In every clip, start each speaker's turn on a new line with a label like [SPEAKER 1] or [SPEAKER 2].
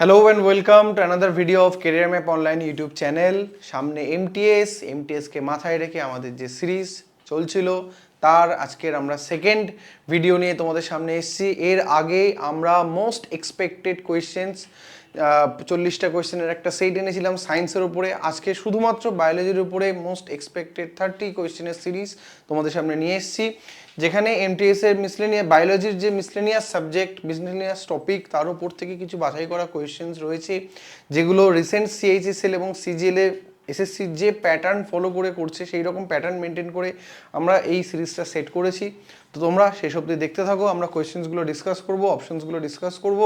[SPEAKER 1] Hello and welcome to another video of Career Map Online YouTube channel. সামনে MTS কে মাথায় রেখে আমাদের যে সিরিজ চলছিল তার আজকের আমরা সেকেন্ড ভিডিও নিয়ে তোমাদের সামনে এসেছি। এর আগে আমরা মোস্ট এক্সপেক্টেড কোয়েশ্চেন্স 40টা কোয়েশ্চেনের একটা সেট এনেছিলাম সায়েন্সের উপরে। আজকে শুধুমাত্র বায়োলজির উপরে মোস্ট এক্সপেক্টেড 30 কোয়েশ্চেনের সিরিজ তোমাদের সামনে নিয়ে এসেছি, যেখানে MTS এর মিসলেনিয়াস বায়োলজির যে মিসলেনিয়াস সাবজেক্ট মিসলেনিয়াস টপিক তার উপর থেকে কিছু বাছাই করা কোয়েশ্চেন্স রয়েছে, যেগুলো রিসেন্ট CHSL এবং CGL এ SSC যে প্যাটার্ন ফলো করে করছে সেই রকম প্যাটার্ন মেনটেন করে আমরা এই সিরিজটা সেট করেছি। তো তোমরা শেষ অবধি দেখতে থাকো, আমরা কোয়েশ্চেন্সগুলো ডিসকাস করব, অপশনসগুলো ডিসকাস করব,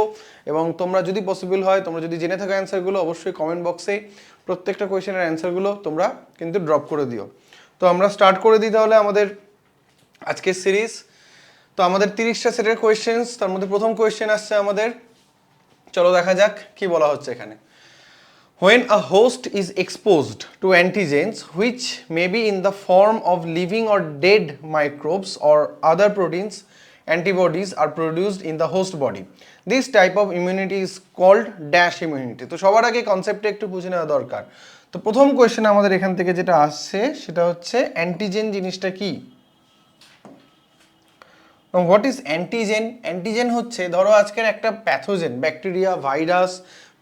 [SPEAKER 1] এবং তোমরা যদি পসিবল হয়, তোমরা যদি জেনে থাকো অ্যান্সারগুলো, অবশ্যই কমেন্ট বক্সে প্রত্যেকটা কোয়েশ্চেনের অ্যান্সারগুলো তোমরা কিন্তু ড্রপ করে দিও। তো আমরা স্টার্ট করে দিই তাহলে আমাদের আজকের সিরিজ। তো আমাদের 30টা সেটের কোয়েশ্চেন্স, তার মধ্যে প্রথম কোয়েশ্চেন আসছে আমাদের, চলো দেখা যাক কি বলা হচ্ছে এখানে। When a host is exposed to antigens which may be in the form of living or dead microbes or other proteins, antibodies are produced in the host body. This type of immunity is called dash immunity. তো সবার আগে কনসেপ্টটা একটু বুঝে নেওয়া দরকার। তো প্রথম কোয়েশ্চেন আমাদের এখান থেকে যেটা আসছে সেটা হচ্ছে অ্যান্টিজেন জিনিসটা কি। What is antigen? অ্যান্টিজেন হচ্ছে, ধরো আজকের একটা pathogen, bacteria, virus,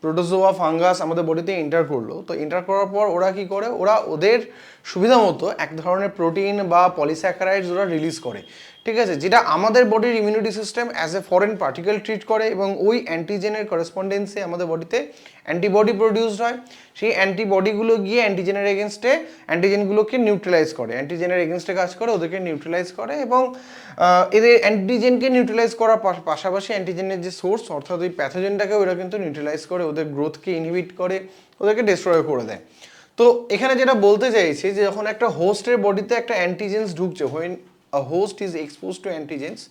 [SPEAKER 1] protozoa, fungus আমাদের বডিতে এন্টার করলো। তো এন্টার করার পর ওরা কি করে, ওরা ওদের সুবিধা মতো এক ধরনের প্রোটিন বা পলিস্যাকারাইডস ওরা রিলিজ করে, ঠিক আছে, যেটা আমাদের বডির immunity system as a foreign particle treat করে, এবং ওই অ্যান্টিজেনের করেসপন্ডেন্সে আমাদের বডিতে অ্যান্টিবডি প্রডিউসড হয়। সেই অ্যান্টিবডিগুলো গিয়ে অ্যান্টিজেনের এগেনস্টে অ্যান্টিজেনগুলোকে নিউট্রালাইজ করে, অ্যান্টিজেনের এগেনস্টে কাজ করে, ওদেরকে নিউট্রালাইজ করে, এবং এদের অ্যান্টিজেনকে নিউট্রালাইজ করার পাশাপাশি অ্যান্টিজেনের যে সোর্স অর্থাৎ ওই প্যাথোজেনটাকে ওরা কিন্তু নিউট্রালাইজ করে, ওদের গ্রোথকে ইনহিবিট করে, ওদেরকে ডিস্ট্রয় করে দেয়। তো এখানে যেটা বলতে চাইছি যে যখন একটা হোস্টের বডিতে একটা অ্যান্টিজেন্স ঢুকছে, when a host is exposed to antigens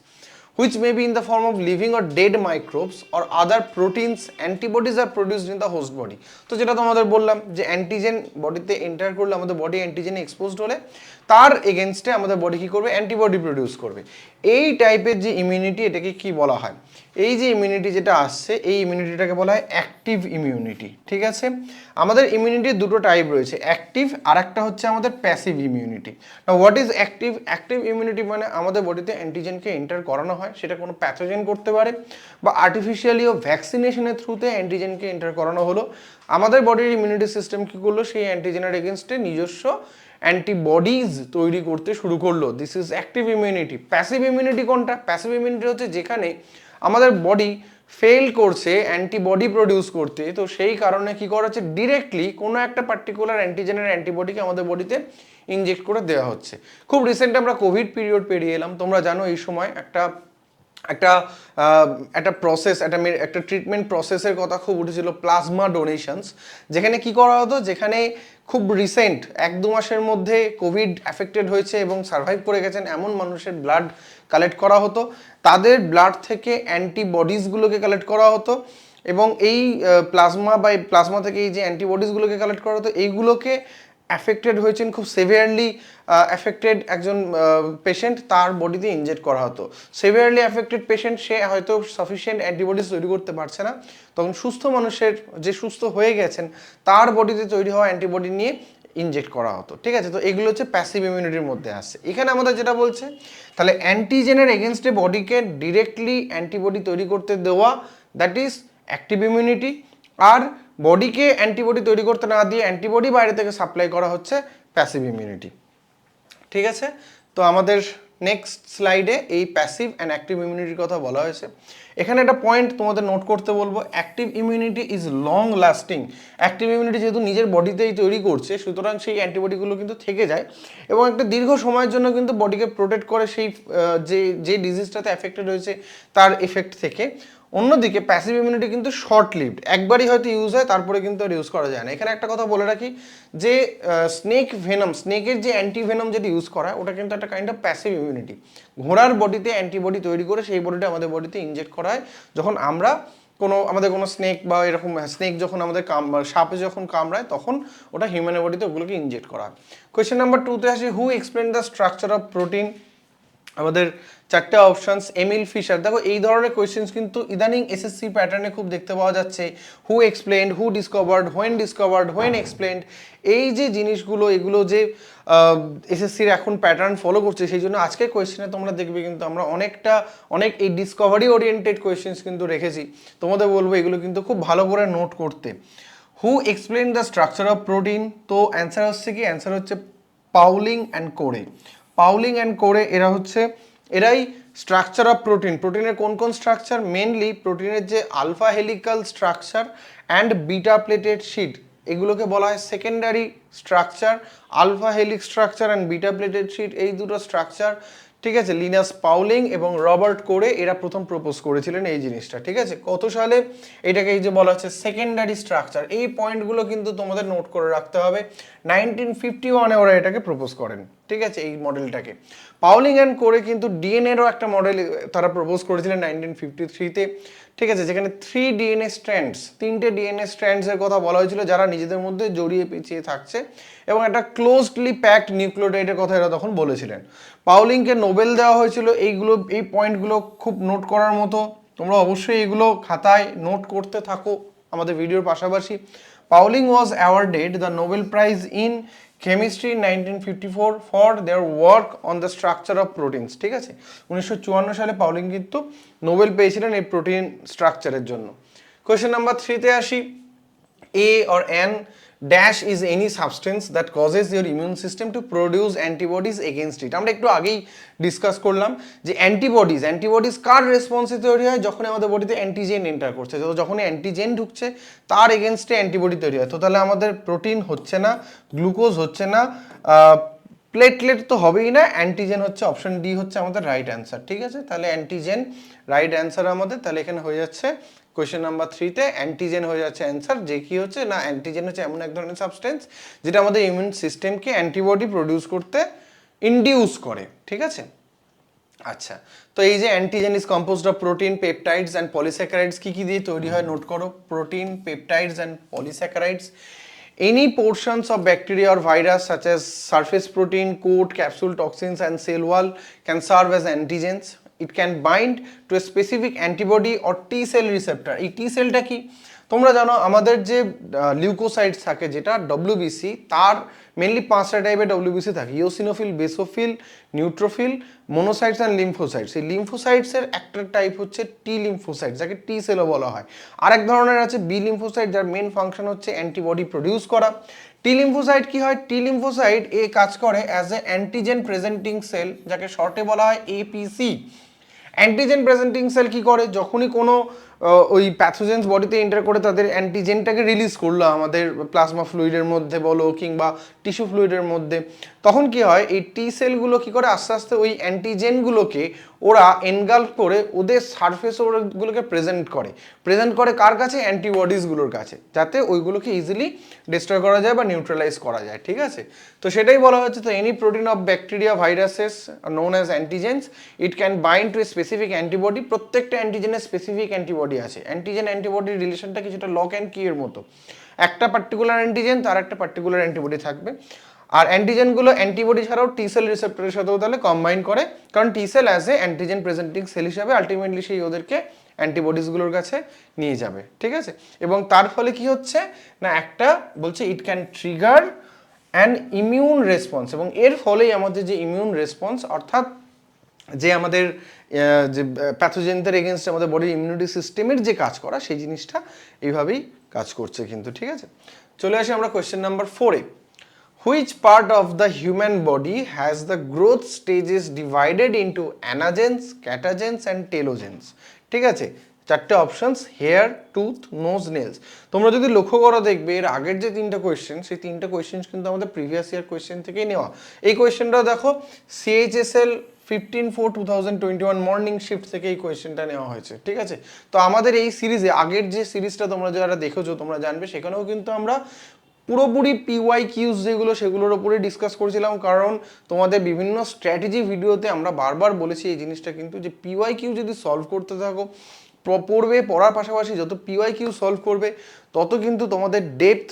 [SPEAKER 1] which may be in the form of living or dead microbes or other proteins, antibodies are produced in the host body. তো যেটা তোমাদের বললাম যে অ্যান্টিজেন বডিতে এন্টার করলে আমাদের body অ্যান্টিজেনে exposed হলে তার এগেনস্টে আমাদের বডি কী করবে, অ্যান্টিবডি প্রডিউস করবে। এই টাইপের যে ইমিউনিটি, এটাকে কি বলা হয়, এই যে ইমিউনিটি যেটা আসছে এই ইমিউনিটিটাকে বলা হয় অ্যাক্টিভ ইমিউনিটি, ঠিক আছে। আমাদের ইমিউনিটির দুটো টাইপ রয়েছে, অ্যাক্টিভ আর একটা হচ্ছে আমাদের প্যাসিভ ইমিউনিটি। না, what is active? Active immunity মানে আমাদের বডিতে অ্যান্টিজেনকে এন্টার করানো হয়, সেটা কোনো প্যাথোজেন করতে পারে বা আর্টিফিশিয়ালিও ভ্যাকসিনেশনের থ্রুতে অ্যান্টিজেনকে এন্টার করানো হলো। আমাদের বডির ইমিউনিটি সিস্টেম কী করলো, সেই অ্যান্টিজেনের এগেনস্টে নিজস্ব অ্যান্টিবডিজ তৈরি করতে শুরু করলো। This is active immunity. Passive immunity কোনটা? প্যাসিভ ইমিউনিটি হচ্ছে যেখানে আমাদের বডি ফেল করছে অ্যান্টিবডি প্রডিউস করতে, তো সেই কারণে কি করা হচ্ছে, ডিরেক্টলি কোনো একটা পার্টিকুলার অ্যান্টিজেনের অ্যান্টিবডিকে আমাদের বডিতে ইনজেক্ট করে দেওয়া হচ্ছে। খুব রিসেন্ট আমরা কোভিড পিরিয়ড পেরিয়ে এলাম, তোমরা জানো এই সময় একটা প্রসেস, একটা ট্রিটমেন্ট প্রসেসের কথা খুব উঠেছিল, প্লাজমা ডোনেশনস, যেখানে কি করা হতো, যেখানে খুব রিসেন্ট 1-2 মাসের মধ্যে কোভিড অ্যাফেক্টেড হয়েছে এবং সার্ভাইভ করে গেছেন এমন মানুষের ব্লাড কালেক্ট করা হতো, তাদের ব্লাড থেকে অ্যান্টিবডিজগুলোকে কালেক্ট করা হতো, এবং এই প্লাজমা থেকে এই যে অ্যান্টিবডিজগুলোকে কালেক্ট করা হতো, এইগুলোকে অ্যাফেক্টেড হয়েছেন, খুব সিভিয়ারলি অ্যাফেক্টেড একজন পেশেন্ট, তার বডিতে ইনজেক্ট করা হতো। সিভিয়ারলি অ্যাফেক্টেড পেশেন্ট, সে হয়তো সাফিসিয়েন্ট অ্যান্টিবডিজ তৈরি করতে পারছে না, তখন সুস্থ মানুষের, যে সুস্থ হয়ে গেছেন, তার বডিতে তৈরি হওয়া অ্যান্টিবডি নিয়ে ইনজেক্ট করা হতো, ঠিক আছে। তো এগুলো হচ্ছে প্যাসিভ ইমিউনিটির মধ্যে আসছে। এখানে আমাদের যেটা বলছে, তাহলে অ্যান্টিজেনের এগেনস্টে বডিকে ডিরেক্টলি অ্যান্টিবডি তৈরি করতে দেওয়া, দ্যাট ইজ অ্যাক্টিভ ইমিউনিটি। আর বডিকে অ্যান্টিবডি তৈরি করতে না দিয়ে অ্যান্টিবডি বাইরে থেকে সাপ্লাই করা হচ্ছে প্যাসিভ ইমিউনিটি, ঠিক আছে। তো আমাদের নেক্সট স্লাইডে এই প্যাসিভ অ্যান্ড অ্যাক্টিভ ইমিউনিটির কথা বলা হয়েছে। এখানে একটা পয়েন্ট তোমাদের নোট করতে বলবো, active immunity is long lasting. Active immunity যেহেতু নিজের বডিতেই তৈরি করছে, সুতরাং সেই অ্যান্টিবডিগুলো কিন্তু থেকে যায় এবং একটা দীর্ঘ সময়ের জন্য কিন্তু বডিকে প্রোটেক্ট করে সেই যে ডিজিজটাতে অ্যাফেক্টেড হয়েছে তার এফেক্ট থেকে। অন্যদিকে প্যাসিভ ইমিউনিটি কিন্তু শর্ট লিভড, একবারই হয়তো ইউজ হয়, তারপরে কিন্তু আর ইউজ করা যায় না। এখানে একটা কথা বলে রাখি যে স্নেকের যে অ্যান্টিভেনম যেটা ইউজ করা হয়, ওটা কিন্তু একটা কাইন্ড অফ প্যাসিভ ইমিউনিটি। ঘোড়ার বডিতে অ্যান্টিবডি তৈরি করে সেই বডিটা আমাদের বডিতে ইনজেক্ট করা হয় যখন আমাদের কোনো স্নেক বা এরকম স্নেক যখন আমাদের সাপে যখন কামড়ায়, তখন ওটা হিউম্যানের বডিতে ওগুলোকে ইনজেক্ট করা হয়। কোয়েশ্চেন নাম্বার 2-তে আসে, who explain the structure of protein. আমাদের চারটে অপশনস এমিল ফিশার, দেখো এই ধরনের কোয়েশ্চেন্স কিন্তু ইদানিং এসএসসি প্যাটার্নে খুব দেখতে পাওয়া যাচ্ছে। Who explained, who discovered, when explained, এই যে জিনিসগুলো এগুলো যে এসএসসির এখন প্যাটার্ন ফলো করছে, সেই জন্য আজকের কোয়েশ্চেনে তোমরা দেখবে কিন্তু আমরা অনেক এই ডিসকভারি ওরিয়েন্টেড কোয়েশ্চেন্স কিন্তু রেখেছি। তোমাদের বলবো এগুলো কিন্তু খুব ভালো করে নোট করতে। Who explain the structure of protein, তো অ্যান্সার হচ্ছে কি, অ্যান্সার হচ্ছে Pauling and Corey. Pauling and Corey এরাই স্ট্রাকচার অফ প্রোটিনের কোন কোন স্ট্রাকচার, মেনলি প্রোটিনের যে alpha helical structure and beta pleated sheet, এগুলোকে বলা হয় secondary structure. Alpha helix structure and beta pleated sheet, এই দুটো স্ট্রাকচার, ঠিক আছে, লিনাস পাউলিং এবং রবার্ট কোরে এরা প্রথম প্রপোজ করেছিলেন এই জিনিসটা, ঠিক আছে। কত সালে? এটাকে এই যে বলা হচ্ছে সেকেন্ডারি স্ট্রাকচার, এই পয়েন্টগুলো কিন্তু তোমাদের নোট করে রাখতে হবে। 1951-এ ওরা এটাকে প্রপোজ করেন, ঠিক আছে, এই মডেলটাকে। পাউলিং অ্যান্ড কোরে কিন্তু ডিএনএরও একটা মডেল তারা প্রপোজ করেছিলেন 1953-তে, ঠিক আছে, যেখানে 3 ডিএনএ স্ট্র্যান্ডস, 3টে ডিএনএ স্ট্র্যান্ডসের কথা বলা হয়েছিল যারা নিজেদের মধ্যে জড়িয়ে পেঁচিয়ে থাকছে, এবং একটা ক্লোজলি প্যাকড নিউক্লিওটাইডের কথা এরা তখন বলেছিলেন। পাউলিংকে নোবেল দেওয়া হয়েছিল। এই পয়েন্টগুলো খুব নোট করার মতো, তোমরা অবশ্যই এগুলো খাতায় নোট করতে থাকো আমাদের ভিডিওর পাশাপাশি। Pauling was awarded the Nobel prize in chemistry in 1954 for their work on the structure of proteins, ঠিক আছে। 1954 সালে পাউলিং কিন্তু নোবেল পেয়েছিলেন এই প্রোটিন স্ট্রাকচারের জন্য। কোয়েশ্চেন নাম্বার 3-তে আসি। A or N dash is any substance that causes your immune system to produce antibodies against it. আমরা একটু আগেই ডিসকাস করলাম যে অ্যান্টিবডিজ কার রেসপন্সে তৈরি হয়, যখন আমাদের বডিতে অ্যান্টিজেন এন্টার করছে, তো যখন অ্যান্টিজেন ঢুকছে তার এগেনস্টে অ্যান্টিবডি তৈরি হয়। তো তাহলে আমাদের প্রোটিন হচ্ছে না, গ্লুকোজ হচ্ছে না, প্লেটলেট তো হবেই না, অ্যান্টিজেন হচ্ছে অপশন ডি হচ্ছে আমাদের রাইট অ্যান্সার, ঠিক আছে। তাহলে অ্যান্টিজেন রাইট অ্যান্সার আমাদের, তাহলে এখানে হয়ে যাচ্ছে কোয়েশ্চেন নাম্বার 3-তে অ্যান্টিজেন হয়ে যাচ্ছে অ্যান্সার। যে কি হচ্ছে না, অ্যান্টিজেন হচ্ছে এমন এক ধরনের সাবস্টেন্স যেটা আমাদের ইমিউন সিস্টেমকে অ্যান্টিবডি প্রডিউস করতে ইনডিউস করে, ঠিক আছে। আচ্ছা, তো এই যে antigen is composed of protein, peptides and polysaccharides, কি কি দিয়ে তৈরি হয় নোট করো। Protein, peptides and polysaccharides. Any portions of bacteria or virus such as surface protein, coat, capsule, toxins and cell wall can serve as antigens. It can bind to a specific antibody or T cell receptor. এই T cellটা কি? তোমরা জানো আমাদের যে leucocytes থাকে যেটা WBC, তার mainly 5টা টাইপের ডব্লিউবিসি থাকে, eosinophil, basophil, neutrophil, monocytes and lymphocytes. এই লিম্ফোসাইটসের একটা টাইপ হচ্ছে টি লিম্ফোসাইট, যাকে টি সেলও বলা হয়। আরেক ধরনের আছে বি লিম্ফোসাইট, যার মেন ফাংশন হচ্ছে অ্যান্টিবডি প্রডিউস করা। টি লিম্ফোসাইট কি হয়? টি লিম্ফোসাইট এ কাজ করে as a antigen presenting cell, যাকে শর্টে বলা হয় এপিসি। অ্যান্টিজেন প্রেজেন্টিং সেল কি করে? যখনই কোনো ওই প্যাথোজেন্স বডিতে এন্টার করে তাদের অ্যান্টিজেনটাকে রিলিজ করলো আমাদের প্লাজমা ফ্লুইডের মধ্যে বলো কিংবা টিস্যু ফ্লুইডের মধ্যে, তখন কি হয়, এই টি সেলগুলো কি করে আস্তে আস্তে ওই অ্যান্টিজেনগুলোকে ওরা এনগালফ করে ওদের সারফেস ওগুলোকে প্রেজেন্ট করে কার কাছে? অ্যান্টিবডিসগুলোর কাছে, যাতে ওইগুলোকে ইজিলি ডিস্ট্রয় করা যায় বা নিউট্রালাইজ করা যায়, ঠিক আছে। তো সেটাই বলা হচ্ছে, তো any protein of bacteria viruses known as antigens, it can bind to a specific antibody. প্রত্যেকটা অ্যান্টিজেনের স্পেসিফিক অ্যান্টিবডি আছে। অ্যান্টিজেন অ্যান্টিবডির রিলেশনটা কিছুটা লক অ্যান্ড কি এর মতো, একটা পার্টিকুলার অ্যান্টিজেন তার একটা পার্টিকুলার অ্যান্টিবডি থাকবে। আর অ্যান্টিজেনগুলো অ্যান্টিবডি ছাড়াও টি সেল রিসেপ্টরের সাথেও তাহলে কম্বাইন করে, কারণ T cell as a antigen presenting cell হিসাবে আলটিমেটলি সেই ওদেরকে অ্যান্টিবডিসগুলোর কাছে নিয়ে যাবে, ঠিক আছে। এবং তার ফলে কি হচ্ছে না, একটা বলছে it can trigger an immune response, এবং এর ফলেই আমাদের যে ইমিউন রেসপন্স, অর্থাৎ যে আমাদের যে প্যাথোজেনদের এগেনস্ট আমাদের বডির ইমিউনিটি সিস্টেমের যে কাজ করা, সেই জিনিসটা এইভাবেই কাজ করছে কিন্তু, ঠিক আছে। চলে আসি আমরা কোয়েশ্চেন নাম্বার 4-এ। Which part of the human body has the growth stages divided into anagens, catagens and telogens? ঠিক আছে, চারটে options, hair, tooth, nose, nails. তোমরা যদি লক্ষ্য করো দেখবে এর আগের যে 3টা কোয়েশ্চেন, সেই 3টা কোয়েশ্চেন কিন্তু আমাদের প্রিভিয়াস ইয়ার কোয়েশ্চেন থেকেই নেওয়া। এই কোয়েশ্চেনটা দেখো CHSL 15/4/2021 মর্নিং শিফট থেকে এই কোয়েশ্চেনটা নেওয়া হয়েছে, ঠিক আছে। তো আমাদের এই সিরিজে, আগের যে সিরিজটা তোমরা যারা দেখেছো তোমরা জানবে, সেখানেও কিন্তু আমরা পুরোপুরি পিওয়াই কিউজ যেগুলো সেগুলোর উপরে ডিসকাস করেছিলাম, কারণ তোমাদের বিভিন্ন স্ট্র্যাটেজি ভিডিওতে আমরা বারবার বলেছি এই জিনিসটা কিন্তু, যে পিওয়াই কিউ যদি সলভ করতে থাকো, পড়ার পাশাপাশি যত পিওয়াই কিউ সলভ করবে তত কিন্তু তোমাদের ডেপথ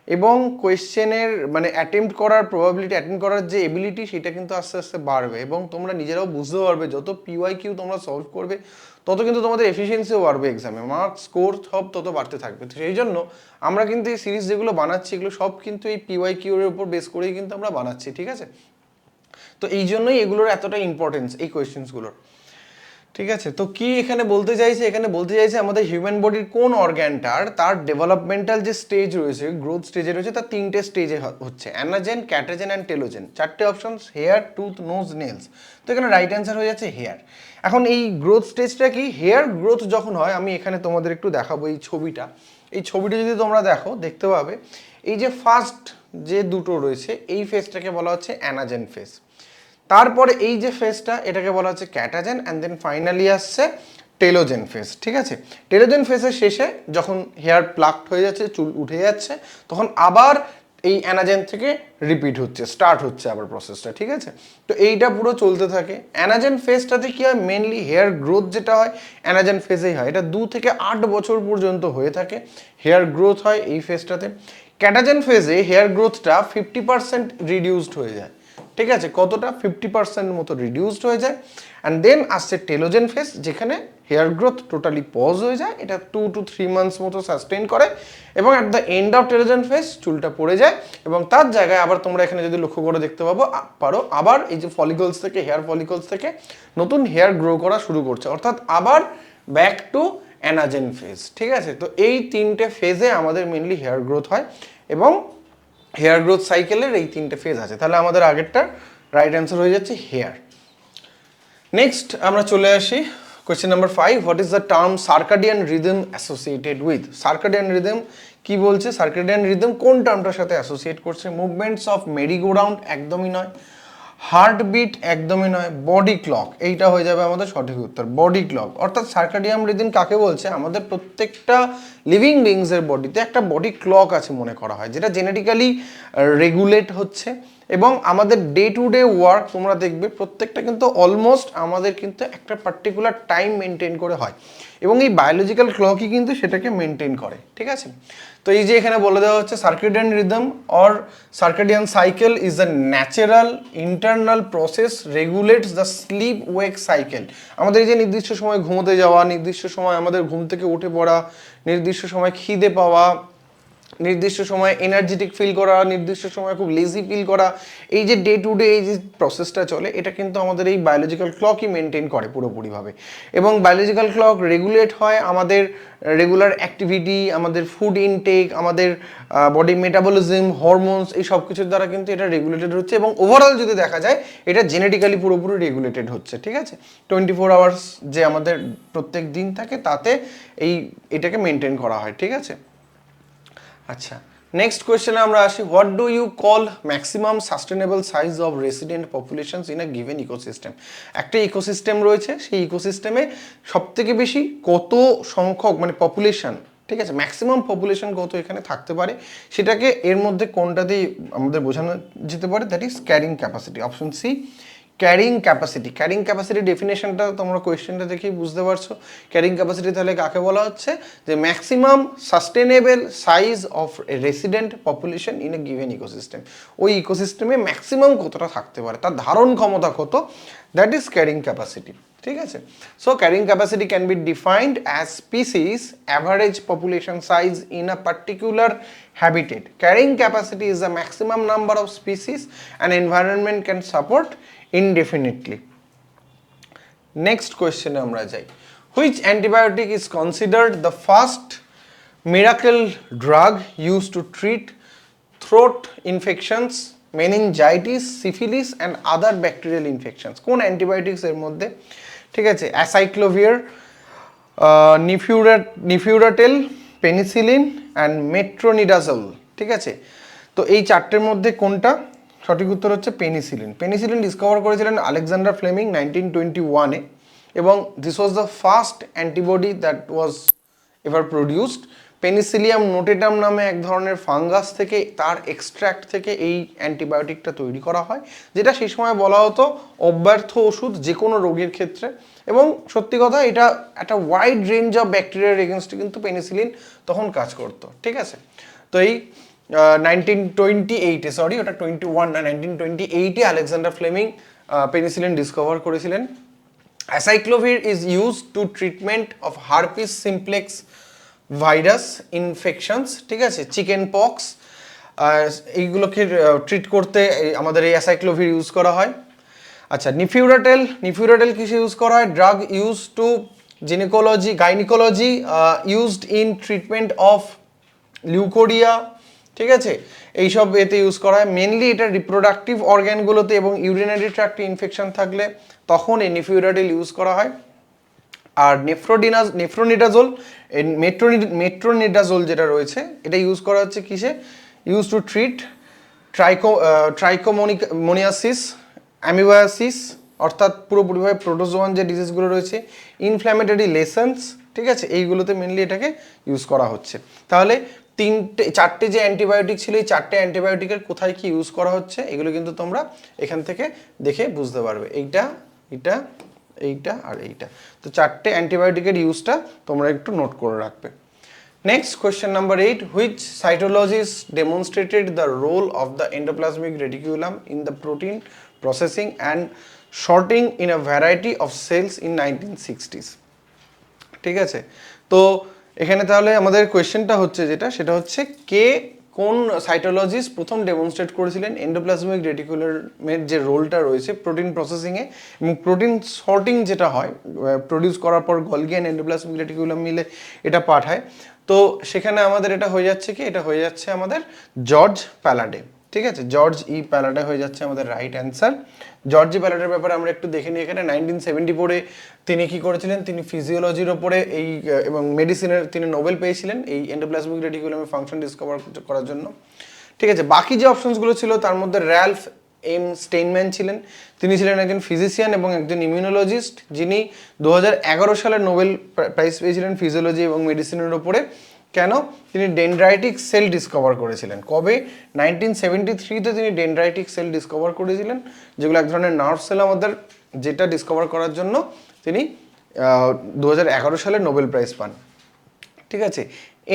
[SPEAKER 1] এবং কোয়েশ্চেনের মানে অ্যাটেম্প্ট করার প্রবাবিলিটি, অ্যাটেন্ড করার যে এবিলিটি, সেটা কিন্তু আস্তে আস্তে বাড়বে এবং তোমরা নিজেরাও বুঝতে পারবে যত পিওয়াই কিউ তোমরা সলভ করবে তত কিন্তু তোমাদের এফিসিয়েন্সিও বাড়বে, এক্সামে মার্কস স্কোর সব তত বাড়তে থাকবে। তো সেই জন্য আমরা কিন্তু এই সিরিজ যেগুলো বানাচ্ছি এগুলো সব কিন্তু এই পিওয়াই কিউ এর উপর বেস করেই কিন্তু আমরা বানাচ্ছি, ঠিক আছে? তো এই জন্যই এগুলোর এতটা ইম্পর্টেন্স এই কোয়েশ্চেন্সগুলোর, ঠিক আছে? তো কি এখানে বলতে চাইছে, এখানে বলতে চাইছে আমাদের হিউম্যান বডির কোন অর্গ্যানটার তার ডেভেলপমেন্টাল যে স্টেজ রয়েছে, গ্রোথ স্টেজে রয়েছে, তার তিনটে স্টেজে হচ্ছে, অ্যানাজেন, ক্যাটাজেন অ্যান্ড টেলোজেন। চারটে option, hair, tooth, nose, nails. তো এখানে রাইট অ্যান্সার হয়ে যাচ্ছে হেয়ার। এখন এই গ্রোথ স্টেজটা কি, হেয়ার গ্রোথ যখন হয়, আমি এখানে তোমাদের একটু দেখাবো এই ছবিটা। এই ছবিটা যদি তোমরা দেখো, দেখতে পাবে এই যে ফার্স্ট যে দুটো রয়েছে এই ফেজটাকে বলা হচ্ছে অ্যানাজেন ফেজ। তারপরে এই যে ফেজটা এটাকে বলা হচ্ছে ক্যাটাজেন, অ্যান্ড দেন ফাইনালি আসছে টেলোজেন ফেজ, ঠিক আছে? টেলোজেন ফেজের শেষে যখন হেয়ার প্লাকড হয়ে যাচ্ছে, চুল উঠে যাচ্ছে, তখন আবার এই অ্যানাজেন থেকে রিপিট হচ্ছে, স্টার্ট হচ্ছে আবার প্রসেসটা, ঠিক আছে? তো এইটা পুরো চলতে থাকে। অ্যানাজেন ফেজটাতে কি হয়, মেনলি হেয়ার গ্রোথ যেটা হয় অ্যানাজেন ফেজেই হয়। এটা 2 থেকে 8 বছর পর্যন্ত হয়ে থাকে, হেয়ার গ্রোথ হয় এই ফেজটাতে। ক্যাটাজেন ফেজে হেয়ার গ্রোথটা 50% রিডিউসড হয়ে যায়, ঠিক আছে? কতটা, 50% মতো রিডিউসড হয়ে যায়। অ্যান্ড দেন আসছে টেলোজেন ফেজ, যেখানে হেয়ার গ্রোথ টোটালি পজ হয়ে যায়, এটা 2 to 3 মান্থস মতো সাস্টেইন করে, এবং at the end of telogen phase চুলটা পড়ে যায়, এবং তার জায়গায় আবার তোমরা এখানে যদি লক্ষ্য করে দেখতে পারো আবার এই যে ফলিকলস থেকে, হেয়ার ফলিকলস থেকে নতুন হেয়ার গ্রো করা শুরু করছে, অর্থাৎ আবার ব্যাক টু অ্যানাজেন ফেজ, ঠিক আছে? তো এই তিনটে ফেজে আমাদের মেনলি হেয়ার গ্রোথ হয়, এবং হেয়ার গ্রোথ সাইকেলের এই তিনটে ফেজ আছে। তাহলে আমাদের আগেরটা রাইট অ্যান্সার হয়ে যাচ্ছে হেয়ার। নেক্সট আমরা চলে আসি question number 5, what is the term circadian rhythm associated with? Circadian rhythm কি বলছে, সার্কাডিয়ান রিদম কোন টার্মটার সাথে অ্যাসোসিয়েট করছে? মুভমেন্টস অফ মেরিগোরাউন্ড একদমই নয়, হার্টবিট একদমই নয়, বডি ক্লক, এইটা হয়ে যাবে আমাদের সঠিক উত্তর, বডি ক্লক। অর্থাৎ সার্কাডিয়ান রিদম কাকে বলছে, আমাদের প্রত্যেকটা লিভিং বিংসের বডিতে একটা বডি ক্লক আছে মনে করা হয়, যেটা জেনেটিক্যালি রেগুলেট হচ্ছে, এবং আমাদের ডে টু ডে ওয়ার্ক তোমরা দেখবে প্রত্যেকটা কিন্তু অলমোস্ট আমাদের কিন্তু একটা পার্টিকুলার টাইম মেনটেন করে হয়, এবং এই বায়োলজিক্যাল ক্লকই কিন্তু সেটাকে মেনটেন করে, ঠিক আছে? তো এই যে এখানে বলে দেওয়া হচ্ছে circadian rhythm or circadian cycle is a natural internal process regulates the sleep wake cycle. আমাদের এই যে নির্দিষ্ট সময় ঘুমোতে যাওয়া, নির্দিষ্ট সময় আমাদের ঘুম থেকে উঠে পড়া, নির্দিষ্ট সময় খিদে পাওয়া, নির্দিষ্ট সময় এনার্জেটিক ফিল করা, নির্দিষ্ট সময় খুব লেজি ফিল করা, এই যে ডে টু ডে এই যে প্রসেসটা চলে, এটা কিন্তু আমাদের এই বায়োলজিক্যাল ক্লকই মেনটেন করে পুরোপুরিভাবে। এবং বায়োলজিক্যাল ক্লক রেগুলেট হয় আমাদের রেগুলার অ্যাক্টিভিটি, আমাদের ফুড ইনটেক, আমাদের বডি মেটাবলিজম, হরমোনস, এই সব কিছুর দ্বারা কিন্তু এটা রেগুলেটেড হচ্ছে, এবং ওভারঅল যদি দেখা যায় এটা জেনেটিক্যালি পুরোপুরি রেগুলেটেড হচ্ছে, ঠিক আছে? 24 আওয়ার্স যে আমাদের প্রত্যেক দিন থাকে তাতে এটাকে মেনটেন করা হয়, ঠিক আছে? আচ্ছা, নেক্সট কোয়েশ্চেনে আমরা আসি, what do you call maximum sustainable size of resident populations in a given ecosystem? একটা ইকোসিস্টেম রয়েছে, সেই ইকোসিস্টেমে সবথেকে বেশি কত সংখ্যক মানে পপুলেশন, ঠিক আছে, ম্যাক্সিমাম পপুলেশন কত এখানে থাকতে পারে, সেটাকে এর মধ্যে কোনটাতেই আমাদের বোঝানো যেতে পারে, that is carrying capacity. Option C, carrying capacity. Carrying capacity ডেফিনেশনটা তোমরা কোয়েশ্চেনটা দেখেই বুঝতে পারছো। ক্যারিং ক্যাপাসিটি তাহলে কাকে বলা হচ্ছে, যে maximum sustainable size of resident population in a given ecosystem. ওই ইকোসিস্টেমে ম্যাক্সিমাম কতটা থাকতে পারে, তার ধারণ ক্ষমতা কত, দ্যাট ইজ ক্যারিং ক্যাপাসিটি, ঠিক আছে? So carrying capacity can be defined as species average population size in a particular habitat. Carrying capacity is the maximum number of species an environment can support indefinitely. Next question আমরা যাই, which antibiotic is considered the first miracle drug used to treat throat infections, meningitis, syphilis and other bacterial infections? কোন antibiotics এর মধ্যে, ঠিক আছে? Acyclovir, নিফিউরাটেল, penicillin and metronidazole, ঠিক আছে? তো এই চারটের মধ্যে কোনটা, সঠিক উত্তর হচ্ছে পেনিসিলিন। পেনিসিলিন ডিসকভার করেছিলেন আলেকজান্ডার ফ্লেমিং 1921-এ, এবং this was the first antibody that was ever produced. Penicillium notatum নামে এক ধরনের ফাঙ্গাস থেকে, তার এক্সট্র্যাক্ট থেকে এই অ্যান্টিবায়োটিকটা তৈরি করা হয়, যেটা সেই সময় বলা হতো অব্যর্থ ওষুধ যে কোনো রোগের ক্ষেত্রে। এবং সত্যি কথা, এটা একটা ওয়াইড রেঞ্জ অফ ব্যাকটেরিয়ার এগেনস্টে কিন্তু পেনিসিলিন তখন কাজ করতো, ঠিক আছে? তো এই 1928 সরি ওটা 21 না 1928 আলেকজান্ডার ফ্লেমিং পেনিসিলিন ডিসকভার করেছিলেন। Acyclovir is used to treatment of herpes simplex virus infections, ঠিক আছে, চিকেন পক্স, এইগুলোকে ট্রিট করতে আমাদের এই অ্যাসাইক্লোভির ইউজ করা হয়। আচ্ছা, নিফিউরাটেল কিসে ইউজ করা হয়? Drug use to gynaecology used in treatment of leucorrhoea, ঠিক আছে, এইসব এতে ইউজ করা হয়। মেনলি এটা রিপ্রোডাক্টিভ অর্গ্যানগুলোতে এবং ইউরিনারি ট্র্যাক্টে ইনফেকশন থাকলে তখন এই নিফিউরাটেল ইউজ করা হয়। আর মেট্রোনিডাজোল যেটা রয়েছে এটা ইউজ করা হচ্ছে কিসে? ইউজ টু ট্রিট ট্রাইকোমোনিয়াসিস, অ্যামিবায়াসিস, অর্থাৎ পুরোপুরিভাবে প্রোটোজোয়ান যে ডিজিজগুলো রয়েছে, ইনফ্ল্যামেটরি লেসেন্স, ঠিক আছে, এইগুলোতে মেনলি এটাকে ইউজ করা হচ্ছে। তাহলে চারটে যে অ্যান্টিবায়োটিক ছিল, এই চারটে অ্যান্টিবায়োটিকের কোথায় কি ইউজ করা হচ্ছে এগুলো কিন্তু তোমরা এখান থেকে দেখে বুঝতে পারবে। এইটা আর এইটা, তো চারটে অ্যান্টিবায়োটিকের ইউজটা তোমরা একটু নোট করে রাখবে। Next question number 8, which cytologist demonstrated the role of the endoplasmic reticulum in the protein processing and sorting in a variety of cells ইন 1960s, ঠিক আছে। তো এখানে তাহলে আমাদের কোয়েশ্চেনটা হচ্ছে সেটা হচ্ছে কোন সাইটোলজিস্ট প্রথম ডেমনস্ট্রেট করেছিলেন এন্ডোপ্লাজমিক রেটিকুলামের যে রোলটা রয়েছে প্রোটিন প্রসেসিংয়ে এবং প্রোটিন সর্টিং যেটা হয় প্রডিউস করার পর গলগি অ্যান্ড এন্ডোপ্লাজমিক রেটিকুলাম মিলে এটা পাঠায়। তো সেখানে আমাদের এটা হয়ে যাচ্ছে আমাদের জর্জ প্যালাডে, ঠিক আছে, জর্জ ই প্যালাডে হয়ে যাচ্ছে আমাদের রাইট অ্যান্সার। জর্জ ই প্যালাডের ব্যাপারে আমরা একটু দেখে নিই। এখানে 1974 তিনি কি করেছিলেন? তিনি ফিজিওলজির ওপরে এবং মেডিসিনের তিনি নোবেল পেয়েছিলেন এই এন্ডোপ্লাজমিক রেটিকুলামের ফাংশন ডিসকভার করার জন্য, ঠিক আছে। বাকি যে অপশনসগুলো ছিল তার মধ্যে র্যালফ এম স্টেইনম্যান ছিলেন, তিনি ছিলেন একজন ফিজিশিয়ান এবং একজন ইমিউনোলজিস্ট, যিনি 2011 সালে নোবেল প্রাইজ পেয়েছিলেন ফিজিওলজি এবং মেডিসিনের ওপরে। কেন? তিনি ডেনড্রাইটিক সেল ডিসকভার করেছিলেন। কবে? 1973-তে তিনি ডেনড্রাইটিক সেল ডিসকভার করেছিলেন, যেগুলো এক ধরনের নার্ভ সেল আমাদের, যেটা ডিসকভার করার জন্য তিনি 2011 সালে নোবেল প্রাইজ পান, ঠিক আছে।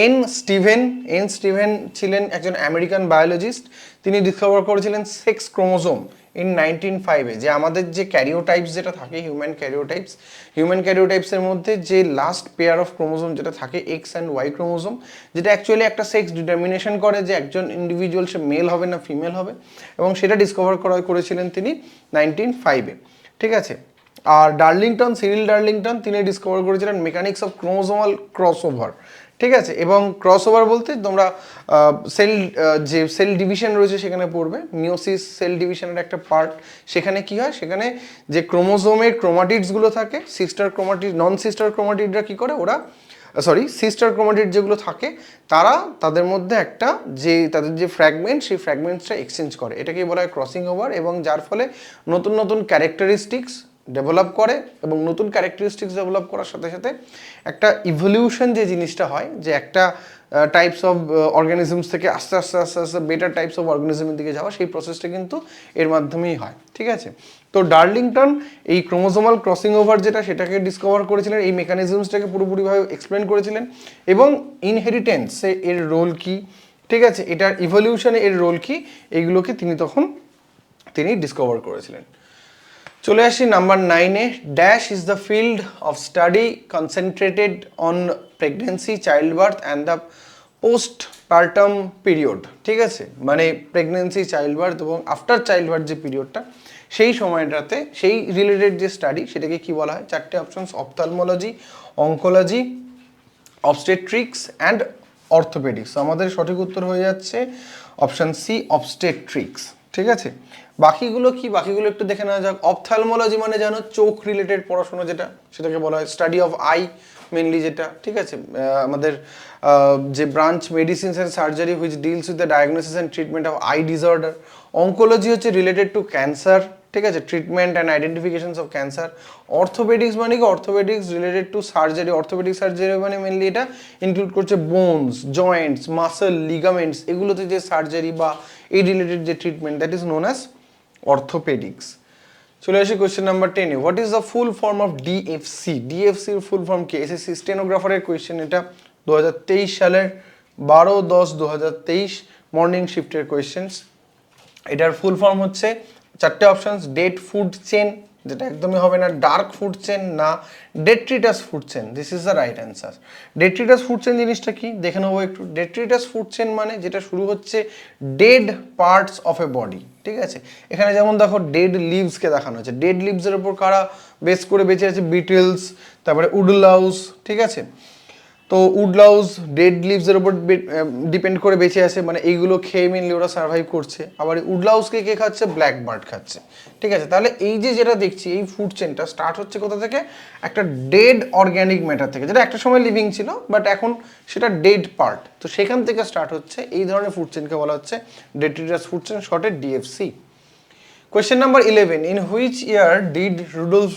[SPEAKER 1] এন স্টিভেন ছিলেন একজন আমেরিকান বায়োলজিস্ট, তিনি ডিসকভার করেছিলেন সেক্স ক্রোমোজোম ইন 1905-এ, যে আমাদের যে ক্যারিওটাইপস যেটা থাকে হিউম্যান ক্যারিওটাইপসের মধ্যে যে লাস্ট পেয়ার অফ ক্রোমোজোম যেটা থাকে এক্স অ্যান্ড ওয়াই ক্রোমোজোম, যেটা অ্যাকচুয়ালি একটা সেক্স ডিটারমিনেশন করে যে একজন ইন্ডিভিজুয়াল সে মেল হবে না ফিমেল হবে, এবং সেটা ডিসকভার করেছিলেন তিনি 1905-এ, ঠিক আছে। আর সিরিল ডার্লিংটন তিনি ডিসকভার করেছিলেন মেকানিক্স অফ ক্রোমোজোমাল ক্রসওভার, ঠিক আছে। এবং ক্রসওভার বলতে তোমরা যে সেল ডিভিশন রয়েছে সেখানে পড়বে, মিওসিস সেল ডিভিশনের একটা পার্ট। সেখানে কি হয়? সেখানে যে ক্রোমোজোমের ক্রোমাটিডসগুলো থাকে, নন সিস্টার ক্রোমাটিডরা কি করে, সিস্টার ক্রোমাটিড যেগুলো থাকে তাদের মধ্যে তাদের যে ফ্র্যাগমেন্ট, সেই ফ্র্যাগমেন্টসটা এক্সচেঞ্জ করে, এটাকেই বলা হয় ক্রসিং ওভার, এবং যার ফলে নতুন ক্যারেক্টারিস্টিক্স ডেভেলপ করে, এবং নতুন ক্যারেক্টারিস্টিক্স ডেভেলপ করার সাথে সাথে একটা ইভলিউশন যে জিনিসটা হয়, যে একটা টাইপস অফ অর্গানিজমস থেকে আস্তে আস্তে বেটার টাইপস অফ অর্গানিজমের দিকে যাওয়া, সেই প্রসেসটা কিন্তু এর মাধ্যমেই হয়, ঠিক আছে। তো ডার্লিংটন এই ক্রোমোজোমাল ক্রসিং ওভার সেটাকে ডিসকভার করেছিলেন, এই মেকানিজমসটাকে পুরোপুরিভাবে এক্সপ্লেন করেছিলেন, এবং ইনহেরিটেন্সে এর রোল কি, ঠিক আছে, এটার ইভলিউশনে এর রোল কি, এইগুলোকে তিনি ডিসকভার করেছিলেন। চলে আসি নাম্বার 9-এ। Dash is the field of study concentrated on pregnancy, child birth and the post partum period, ঠিক আছে, মানে প্রেগনেন্সি, চাইল্ড বার্থ এবং আফটার চাইল্ড বার্থ যে পিরিয়ডটা, সেই সময়টাতে সেই রিলেটেড যে স্টাডি, সেটাকে কি বলা হয়? চারটে options: ophthalmology, oncology, obstetrics and orthopaedics. আমাদের সঠিক উত্তর হয়ে যাচ্ছে অপশন সি, অবস্টেট্রিক্স, ঠিক আছে। বাকিগুলো একটু দেখে নেওয়া যাক। অপথলমোলজি মানে জানো চোখ রিলেটেড পড়াশোনা, সেটাকে বলা হয় স্টাডি অফ আই মেনলি, যেটা, ঠিক আছে। আমাদের যে branch medicines and surgery which deals with the diagnosis and treatment of eye disorder. Oncology হচ্ছে রিলেটেড টু ক্যান্সার, ঠিক আছে, treatment and identifications of cancer. Orthopaedics মানে কি? Orthopaedics related to surgery. Orthopaedic surgery মানে মেনলি এটা include করছে bones, joints, muscle, ligaments, এগুলোতে যে সার্জারি বা এই রিলেটেড যে treatment, that is known as orthopaedics. চলে আসি কোয়েশ্চেন নাম্বার 10-এ। What is the full form of DFC? ডিএফসির ফুল ফর্ম কি? এসএসসি স্টেনোগ্রাফারের কোয়েশ্চেন এটা, 2023 সালের 12/10/2023 মর্নিং শিফটের কোয়েশ্চেন্স। এটার ফুল ফর্ম হচ্ছে চারটে অপশনস, ডেড ফুড চেন যেটা একদমই হবে না, ডার্ক ফুড চেন না, detritus food chain, this is the right answer. Detritus food chain জিনিসটা কি দেখে নেবো একটু। ডেট্রিটাস ফুড চেন মানে যেটা শুরু হচ্ছে dead parts of A body, ঠিক আছে। এখানে যেমন দেখো ডেড লিভসকে দেখানো হচ্ছে, ডেড লিভসের উপর কারা বেস করে বেঁচে আছে, বিটলস, তারপরে উডলাউস, ঠিক আছে। তো উডলাউস ডেড লিভসের উপর ডিপেন্ড করে বেঁচে আছে, মানে এইগুলো খেয়ে মেনলি ওরা সার্ভাইভ করছে। আবার উডলাউসকে কে খাচ্ছে, ব্ল্যাক বার্ড খাচ্ছে, ঠিক আছে। তাহলে এই যে যেটা দেখছি এই ফুড চেনটা স্টার্ট হচ্ছে কোথা থেকে, একটা ডেড অর্গ্যানিক ম্যাটার থেকে, যেটা একটা সময় লিভিং ছিল বাট এখন সেটা ডেড পার্ট, তো সেখান থেকে স্টার্ট হচ্ছে। এই ধরনের ফুড চেনকে বলা হচ্ছে ডেট্রিটাস ফুড চেন, শর্টে DFC. Question number 11. In which year did Rudolf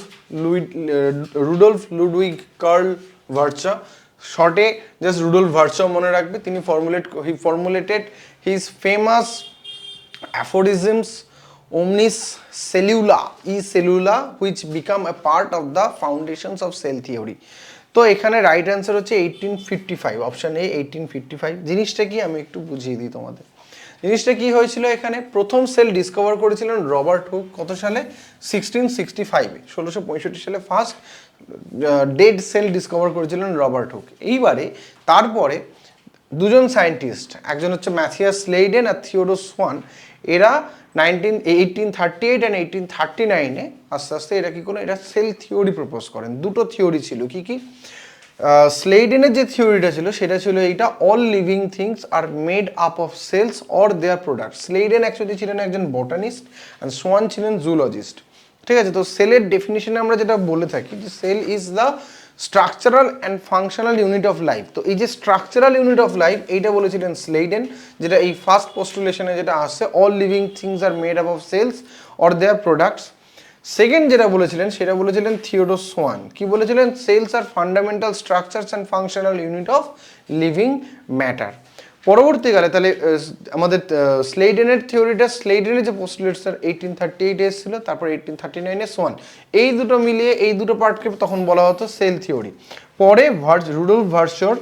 [SPEAKER 1] Ludwig Karl Virchow, শর্টে জাস্ট রুডলফ ভার্চো মনে রাখবে, তিনি formulated his famous aphorisms omnis cellula e cellula which become a part of the foundations of cell theory. তো এখানে right answer হচ্ছে 1855, option A 1855। জিনিসটা কি আমি একটু বুঝিয়ে দিই তোমাদের। জিনিসটা কি হয়েছিল, এখানে প্রথম সেল ডিসকভার করেছিলেন রবার্ট হুক কত সালে, 1665, 1665 সালে ফার্স্ট ডেড সেল ডিসকভার করেছিলেন রবার্ট হুক। এইবারে তারপরে দুজন সায়েন্টিস্ট, একজন হচ্ছে ম্যাথিয়াস স্লেইডেন আর থিওডোর সোয়ান, এরা 1838 অ্যান্ড 1839-এ আস্তে আস্তে এরা কি করে, এরা সেল থিওরি প্রপোজ করেন। দুটো থিওরি ছিল, কি কি, স্লেইডেনের যে থিওরিটা ছিল সেটা ছিল এইটা, all living things are made up of cells or their product. Schleiden actually ছিলেন একজন বটানিস্ট অ্যান্ড সোয়ান ছিলেন জুলজিস্ট, ঠিক আছে। তো সেলের ডেফিনিশনে আমরা যেটা বলে থাকি যে cell is the structural and functional unit of life. তো এই যে স্ট্রাকচারাল ইউনিট অফ লাইফ এইটা বলেছিলেন স্লেইডেন, যেটা এই ফার্স্ট পোস্টুলেশনে যেটা আসছে, all living things are made up of cells or their products. Second যেটা বলেছিলেন সেটা বলেছিলেন থিওডোর সোয়ান, কি বলেছিলেন, cells are fundamental structures and functional unit of living matter. পরবর্তীকালে তাহলে আমাদের স্লেইডেনের থিওরিটা, স্লেইডেনের যে পোস্টুলেটস 1838 এসেছিল, তারপর 1839-এ সোয়ান, এই দুটো মিলিয়ে এই দুটো পার্টকে তখন বলা হতো সেল থিওরি। পরে রুডলফ ভার্চোর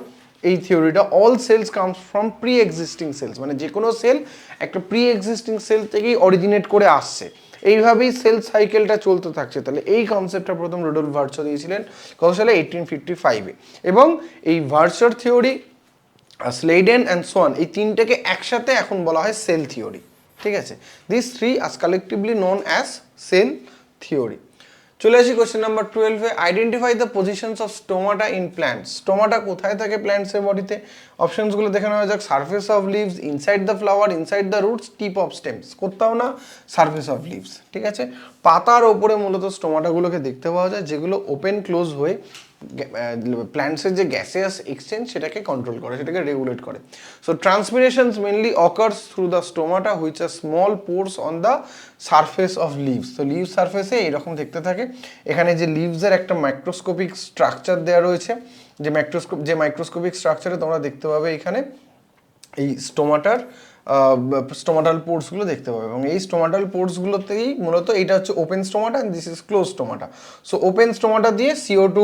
[SPEAKER 1] এই থিওরিটা, all cells comes from pre existing cells, মানে যে কোনো সেল একটা প্রি এক্সিস্টিং সেল থেকেই অরিজিনেট করে আসছে, এইভাবেই সেল সাইকেলটা চলতে থাকছে। তাহলে এই কনসেপ্টটা প্রথম রুডলফ ভার্চো দিয়েছিলেন কত সালে, 1855-এ। এবং এই ভার্চোর থিওরি, স্লেইডেন অ্যান্ড সোয়ান, এই তিনটাকে একসাথে এখন বলা হয় সেল থিওরি, ঠিক আছে। This three as collectively known as cell theory. চলে আসি কোয়েশ্চেন নাম্বার 12-এ। Identify the positions of stomata in plants. Stomata কোথায় থাকে প্ল্যান্টসের বডিতে? অপশনসগুলো দেখে নেওয়া যাক। Surface of leaves, inside the flower, inside the roots, tip of stems. কোথাও না, সারফেস অফ লিভস, ঠিক আছে। পাতার ওপরে মূলত স্টোমাটাগুলোকে দেখতে পাওয়া যায়, যেগুলো ওপেন ক্লোজ হয়ে প্ল্যান্টসের যে গ্যাসিয়াস এক্সচেঞ্জ সেটাকে কন্ট্রোল করে, সেটাকে রেগুলেট করে। So transpirations mainly occurs through the stomata which are small pores on the surface of leaves. তো লিভ সারফেসে এইরকম দেখতে থাকে। এখানে যে লিভসের একটা মাইক্রোস্কোপিক স্ট্রাকচার দেওয়া রয়েছে, যে মাইক্রোস্কোপিক স্ট্রাকচারে তোমরা দেখতে পাবে এখানে এই স্টোমাটাল পোর্সগুলো দেখতে পাবে, এবং এই স্টোমাটাল পোর্সগুলোতেই মূলত এটা হচ্ছে open stomata and this is close stomata. So open stomata দিয়ে CO2,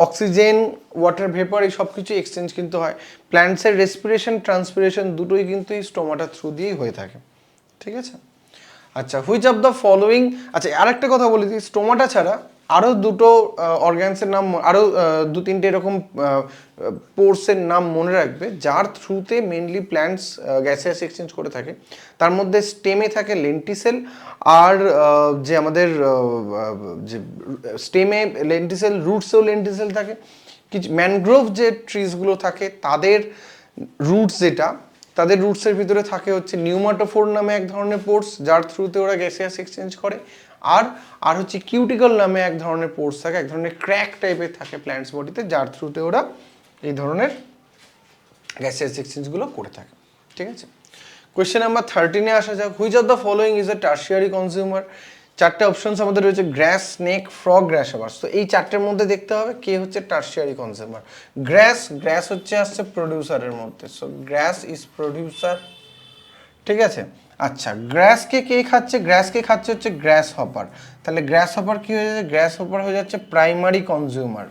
[SPEAKER 1] অক্সিজেন, ওয়াটার ভেপার, এই সব কিছু এক্সচেঞ্জ কিন্তু হয়। প্ল্যান্টসের রেসপিরেশন, ট্রান্সপিরেশন দুটোই কিন্তু এই স্টোমাটা থ্রু দিয়েই হয়ে থাকে, ঠিক আছে। আচ্ছা, হুইচ অফ দ্য ফলোয়িং, আচ্ছা আরেকটা কথা বলে দিই, স্টোমাটা ছাড়া আরও দুটো অর্গ্যানসের নাম, আরও দু তিনটে এরকম পোর্সের নাম মনে রাখবে যার থ্রুতে মেনলি প্ল্যান্টস গ্যাসিয়াস এক্সচেঞ্জ করে থাকে। তার মধ্যে স্টেমে থাকে লেন্টিসেল, আর যে আমাদের যে স্টেমে লেন্টিসেল, রুটসেও লেন্টিসেল থাকে। কিছু ম্যানগ্রোভ যে ট্রিজগুলো থাকে তাদের রুটস, যেটা তাদের রুটসের ভিতরে থাকে হচ্ছে নিউমাটোফোর নামে এক ধরনের পোর্স, যার থ্রুতে ওরা গ্যাসিয়াস এক্সচেঞ্জ করে। আর হচ্ছে কিউটিকল নামে এক ধরনের পোর্স থাকে, এক ধরনের ক্র্যাক টাইপের থাকে প্ল্যান্টস বডিতে, যার থ্রুতে ওরা এই ধরনের গ্যাসিয়াস এক্সচেঞ্জগুলো করে থাকে, ঠিক আছে। কোয়েশ্চেন নাম্বার 13-এ আসা যাক। Which of the following is a tertiary consumer? চারটে অপশনস আমাদের রয়েছে, গ্রাস, স্নেক, ফ্রগ, গ্রাসহপার্স। তো এই চারটের মধ্যে দেখতে হবে কে হচ্ছে টার্সিয়ারি কনজিউমার। গ্রাস হচ্ছে আসছে প্রডিউসারের মধ্যে, সো গ্রাস ইজ প্রডিউসার, ঠিক আছে। আচ্ছা, গ্রাসকে কে খাচ্ছে? গ্রাসকে খাচ্ছে হচ্ছে গ্রাস হপার। তাহলে গ্রাস হপার কি হয়ে যাচ্ছে? গ্রাস হপার হয়ে যাচ্ছে প্রাইমারি কনজিউমার।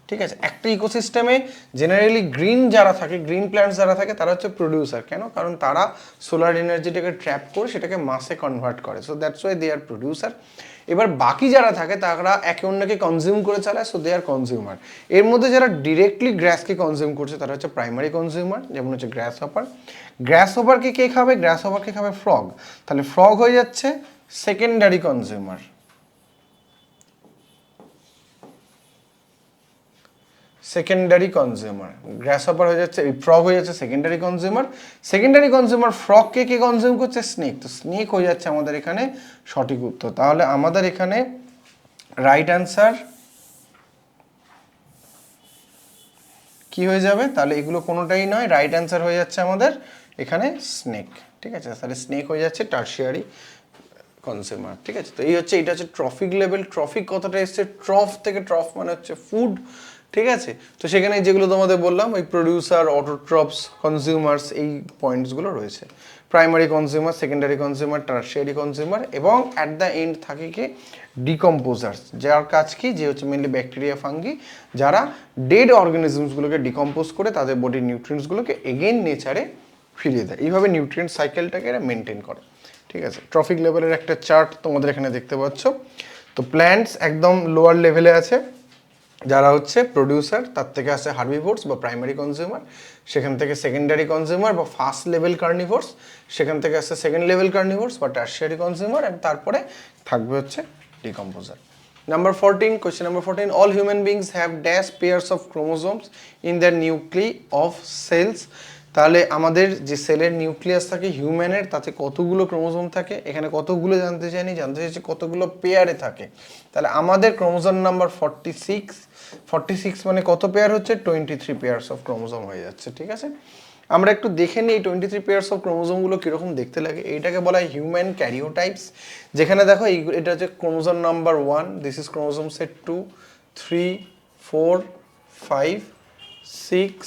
[SPEAKER 1] ঠিক আছে, একটা ইকোসিস্টেমে জেনারেলি গ্রিন যারা থাকে, গ্রিন প্ল্যান্টস যারা থাকে তারা হচ্ছে প্রডিউসার। কেন? কারণ তারা সোলার এনার্জিটাকে ট্র্যাপ করে সেটাকে মাসে কনভার্ট করে, so that's why they are producer. এবার বাকি যারা থাকে তারা একে অন্যকে কনজিউম করে চালায়, সো দে আর কনজিউমার। এর মধ্যে যারা ডিরেক্টলি গ্রাসকে কনজিউম করছে তারা হচ্ছে প্রাইমারি কনজিউমার, যেমন হচ্ছে গ্রাস হপার। গ্রাস হপারকে কে খাবে? গ্রাস হপারকে খাবে ফ্রগ, তাহলে ফ্রগ হয়ে যাচ্ছে সেকেন্ডারি কনজিউমার। সেকেন্ডারি কনজিউমার, গ্রাসহপার হয়ে যাচ্ছে, ফ্রগ হয়ে যাচ্ছে সেকেন্ডারি কনজিউমার। সেকেন্ডারি কনজিউমার ফ্রগকে কে কনজিউম করছে? স্নেক, তো স্নেক হয়ে যাচ্ছে আমাদের এখানে সঠিক উত্তর। তাহলে আমাদের এখানে রাইট অ্যান্সার কি হয়ে যাবে? তাহলে এগুলো কোনোটাই নয়, রাইট অ্যান্সার হয়ে যাচ্ছে আমাদের এখানে স্নেক। ঠিক আছে, তাহলে স্নেক হয়ে যাচ্ছে টারশিয়ারি কনজিউমার। ঠিক আছে, তো এই হচ্ছে, এটা হচ্ছে ট্রফিক লেভেল। ট্রফিক কথাটা এসছে ট্রফ থেকে, ট্রফ মানে হচ্ছে ফুড। ঠিক আছে, তো সেখানে যেগুলো তোমাদের বললাম ওই প্রডিউসার, অটোট্রপস, কনজিউমার্স, এই পয়েন্টসগুলো রয়েছে। Primary consumer, secondary consumer, tertiary consumer, এবং অ্যাট দ্য এন্ড থাকে কি ডিকম্পোজার্স, যার কাজ কি, যে হচ্ছে মেনলি ব্যাকটেরিয়া, ফাঙ্গি, যারা ডেড অর্গানিজমসগুলোকে ডিকম্পোজ করে তাদের বডির নিউট্রিয়েন্টসগুলোকে এগেইন নেচারে ফিরিয়ে দেয়। এইভাবে নিউট্রিয়েন্ট সাইকেলটাকে এরা মেনটেন করে। ঠিক আছে, ট্রফিক লেভেলের একটা চার্ট তোমাদের এখানে দেখতে পাচ্ছ। তো প্ল্যান্টস একদম লোয়ার লেভেলে আছে, যারা হচ্ছে প্রডিউসার, তার থেকে আসে হার্বিভোরস বা প্রাইমারি কনজিউমার, সেখান থেকে সেকেন্ডারি কনজিউমার বা ফার্স্ট লেভেল কার্নিভোরস, সেখান থেকে আসছে সেকেন্ড লেভেল কার্নিভোরস বা টারশিয়ারি কনজিউমার, অ্যান্ড তারপরে থাকবে হচ্ছে decomposer. Number 14, question number 14, all human beings have dash pairs of chromosomes in the nuclei of cells. তাহলে আমাদের যে সেলের নিউক্লিয়াস থাকে হিউম্যানের, তাতে কতগুলো ক্রোমোজোম থাকে? এখানে কতগুলো জানতে চাইনি, জানতে চাইছি কতগুলো পেয়ারে থাকে। তাহলে আমাদের ক্রোমোজোম নাম্বার 46 মানে কত পেয়ার হচ্ছে? 23 পেয়ার্স অফ ক্রোমোজোম হয়ে যাচ্ছে। ঠিক আছে, আমরা একটু দেখে নিই এই 23 পেয়ার্স অফ ক্রোমোজোমগুলো কীরকম দেখতে লাগে। এইটাকে বলা হয় হিউম্যান ক্যারিওটাইপস, যেখানে দেখো এটা হচ্ছে chromosome number 1, this is chromosome set 2, 3, 4, 5, 6,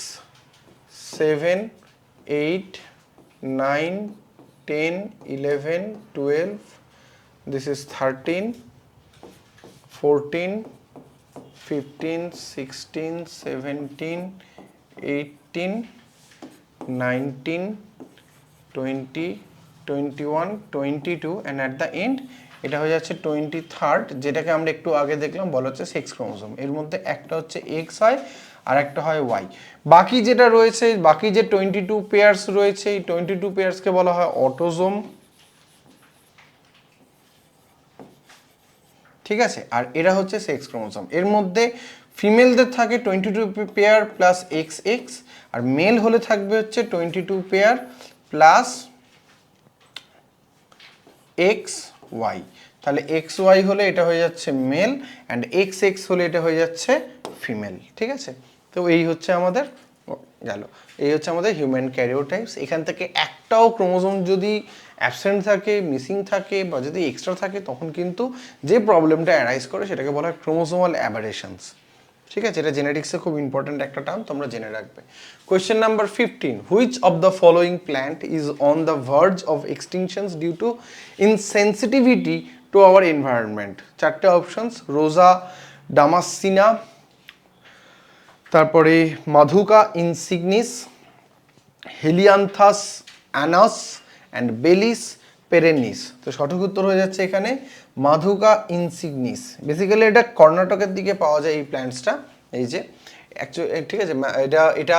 [SPEAKER 1] 7, 8, 9, 10, 11, 12, this is 13, 14, 15, 16, 17, 18, 19, 20, 21, 22, and at the end এটা হয়ে যাচ্ছে 23rd, যেটাকে আমরা একটু আগে দেখলাম বলা হচ্ছে সেক্স ক্রোমোজোম। এর মধ্যে একটা হচ্ছে এক্স হয় আর একটা হয় ওয়াই। বাকি যেটা রয়েছে, বাকি যে 22 পেয়ার্স রয়েছে, এই 22 পেয়ার্সকে বলা হয় অটোজোম। ঠিক আছে, আর এরা হচ্ছে সেক্স ক্রোমোজোম। এর মধ্যে ফিমেলদের থাকে 22 পেয়ার প্লাস এক্স এক্স, আর মেল হলে থাকবে হচ্ছে 22 পেয়ার প্লাস এক্স ওয়াই। তাহলে এক্স ওয়াই হলে এটা হয়ে যাচ্ছে মেল, অ্যান্ড এক্স এক্স হলে এটা হয়ে যাচ্ছে ফিমেল। ঠিক আছে, তো এই হচ্ছে আমাদের গেল, এই হচ্ছে আমাদের হিউম্যান ক্যারিওটাইপস। এখান থেকে একটাও ক্রোমোজোম যদি অ্যাবসেন্ট থাকে, মিসিং থাকে, বা যদি এক্সট্রা থাকে, তখন কিন্তু যে প্রবলেমটা অ্যারাইজ করে সেটাকে বলা হয় ক্রোমোজোমাল অ্যাবারেশনস। ঠিক আছে, এটা জেনেটিক্সে খুব ইম্পর্টেন্ট একটা টার্ম, তোমরা জেনে রাখবে। Question number 15, which of the following plant is on the verge of extinctions due to insensitivity to our environment? চারটে অপশনস, রোজা ডামাসিনা, তারপরে মাধুকা ইনসিগনিস, হেলিয়ান্থাস অ্যানাস, অ্যান্ড বেলিস পেরেনিস। তো সঠিক উত্তর হয়ে যাচ্ছে এখানে মাধুকা ইনসিগনিস। বেসিক্যালি এটা কর্ণাটকের দিকে পাওয়া যায় এই প্ল্যান্টসটা। এই যে অ্যাকচুয়ালি ঠিক আছে, এটা